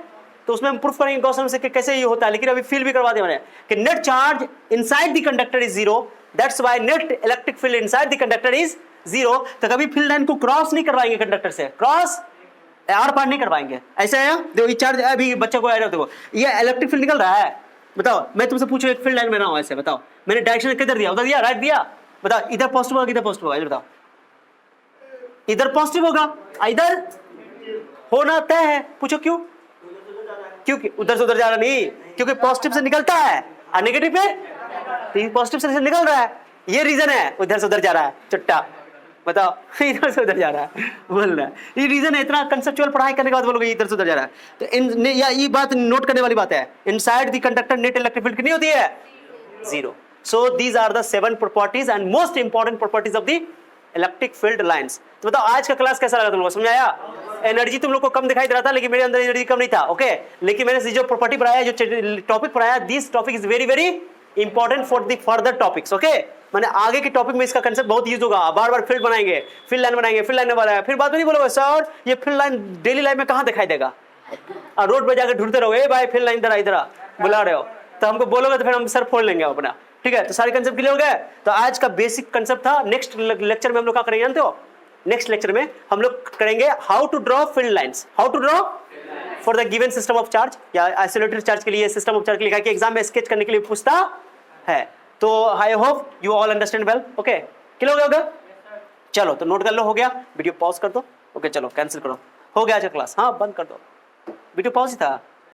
तो उसमें हम प्रूफ करेंगे गॉस थ्योरम से कि कैसे ये होता है, लेकिन अभी फील्ड भी करवा दे मैंने कि net charge inside the conductor is 0, that's why net electric field inside the conductor is 0। तो कभी फील्ड लाइन को क्रॉस नहीं करवाएंगे, कंडक्टर से क्रॉस आर पार नहीं करवाएंगे। ऐसा है? देखो ये चार्ज अभी बच्चे को देखो ये इलेक्ट्रिक फील्ड निकल रहा है, बताओ मैं तुमसे पूछूं एक फील्ड लाइन में ना हो ऐसे, बताओ मैंने डायरेक्शन किधर दिया? उधर दिया, राइट दिया, बताओ इधर पॉजिटिव होगा, इधर पॉजिटिव होगा, इधर बताओ। इधर पॉजिटिव होगा, इधर होना तय है। पूछो क्यों? क्योंकि उधर से उधर जा रहा नहीं, क्योंकि पॉजिटिव से निकलता है और नेगेटिव पे पॉजिटिव से निकल रहा है, ये रीजन है। उधर से उधर जा रहा है चुट्टा, बताओ इधर से उधर जा रहा है, बोल रहा है ये रीजन है। इतना कंसेप्चुअल पढ़ाई करने के बाद बोलोगे इधर से उधर जा रहा है, तो ये बात नोट करने वाली बात है। Inside the conductor net electric field कितनी होती है? 0। So these are the 7 properties and most important properties of the electric field lines. तो बताओ आज का क्लास कैसा लगा तुम लोगों को? समझ आया? एनर्जी तुम लोग को कम दिखाई दे रहा था, लेकिन मेरे अंदर एनर्जी कम नहीं था, ओके। लेकिन मैंने जो प्रॉपर्टी पढ़ाया, जो टॉपिक पढ़ाया, this topic is very very important for the further topics, okay. मैंने आगे के टॉपिक में इसका कंसेप्ट बहुत यूज होगा। बार बार फील्ड बनाएंगे, फील्ड लाइन बनाएंगे, फील्ड लाइन बनाएंगे, फिर बाद में नहीं बोलोगे सर ये फील्ड लाइन डेली लाइफ में कहाँ दिखाई देगा, और रोड पे जाकर ढूंढते रहोगे, ए भाई फील्ड लाइन इधर बुला रहे हो, तो हमको बोलोगे तो फिर हम सर फोड़ लेंगे अपना, ठीक है। तो सारे कंसेप्ट क्लियर हो गए। तो आज का बेसिक कंसेप्ट था। नेक्स्ट लेक्चर में हम लोग क्या करेंगे जानते हो? नेक्स्ट लेक्चर में हम लोग करेंगे how to draw field lines, how to draw for the given system of charge, या आइसोलेटेड चार्ज के लिए, सिस्टम ऑफ चार्ज के लिए कि एग्जाम में स्केच करने के लिए पूछता है। तो I hope you all understand well, okay. Clear हो गया? चलो तो नोट कर लो, हो गया। वीडियो पॉज कर दो, ओके। चलो कैंसिल करो, हो गया आज का क्लास, हाँ बंद कर दो। वीडियो पॉज ही था।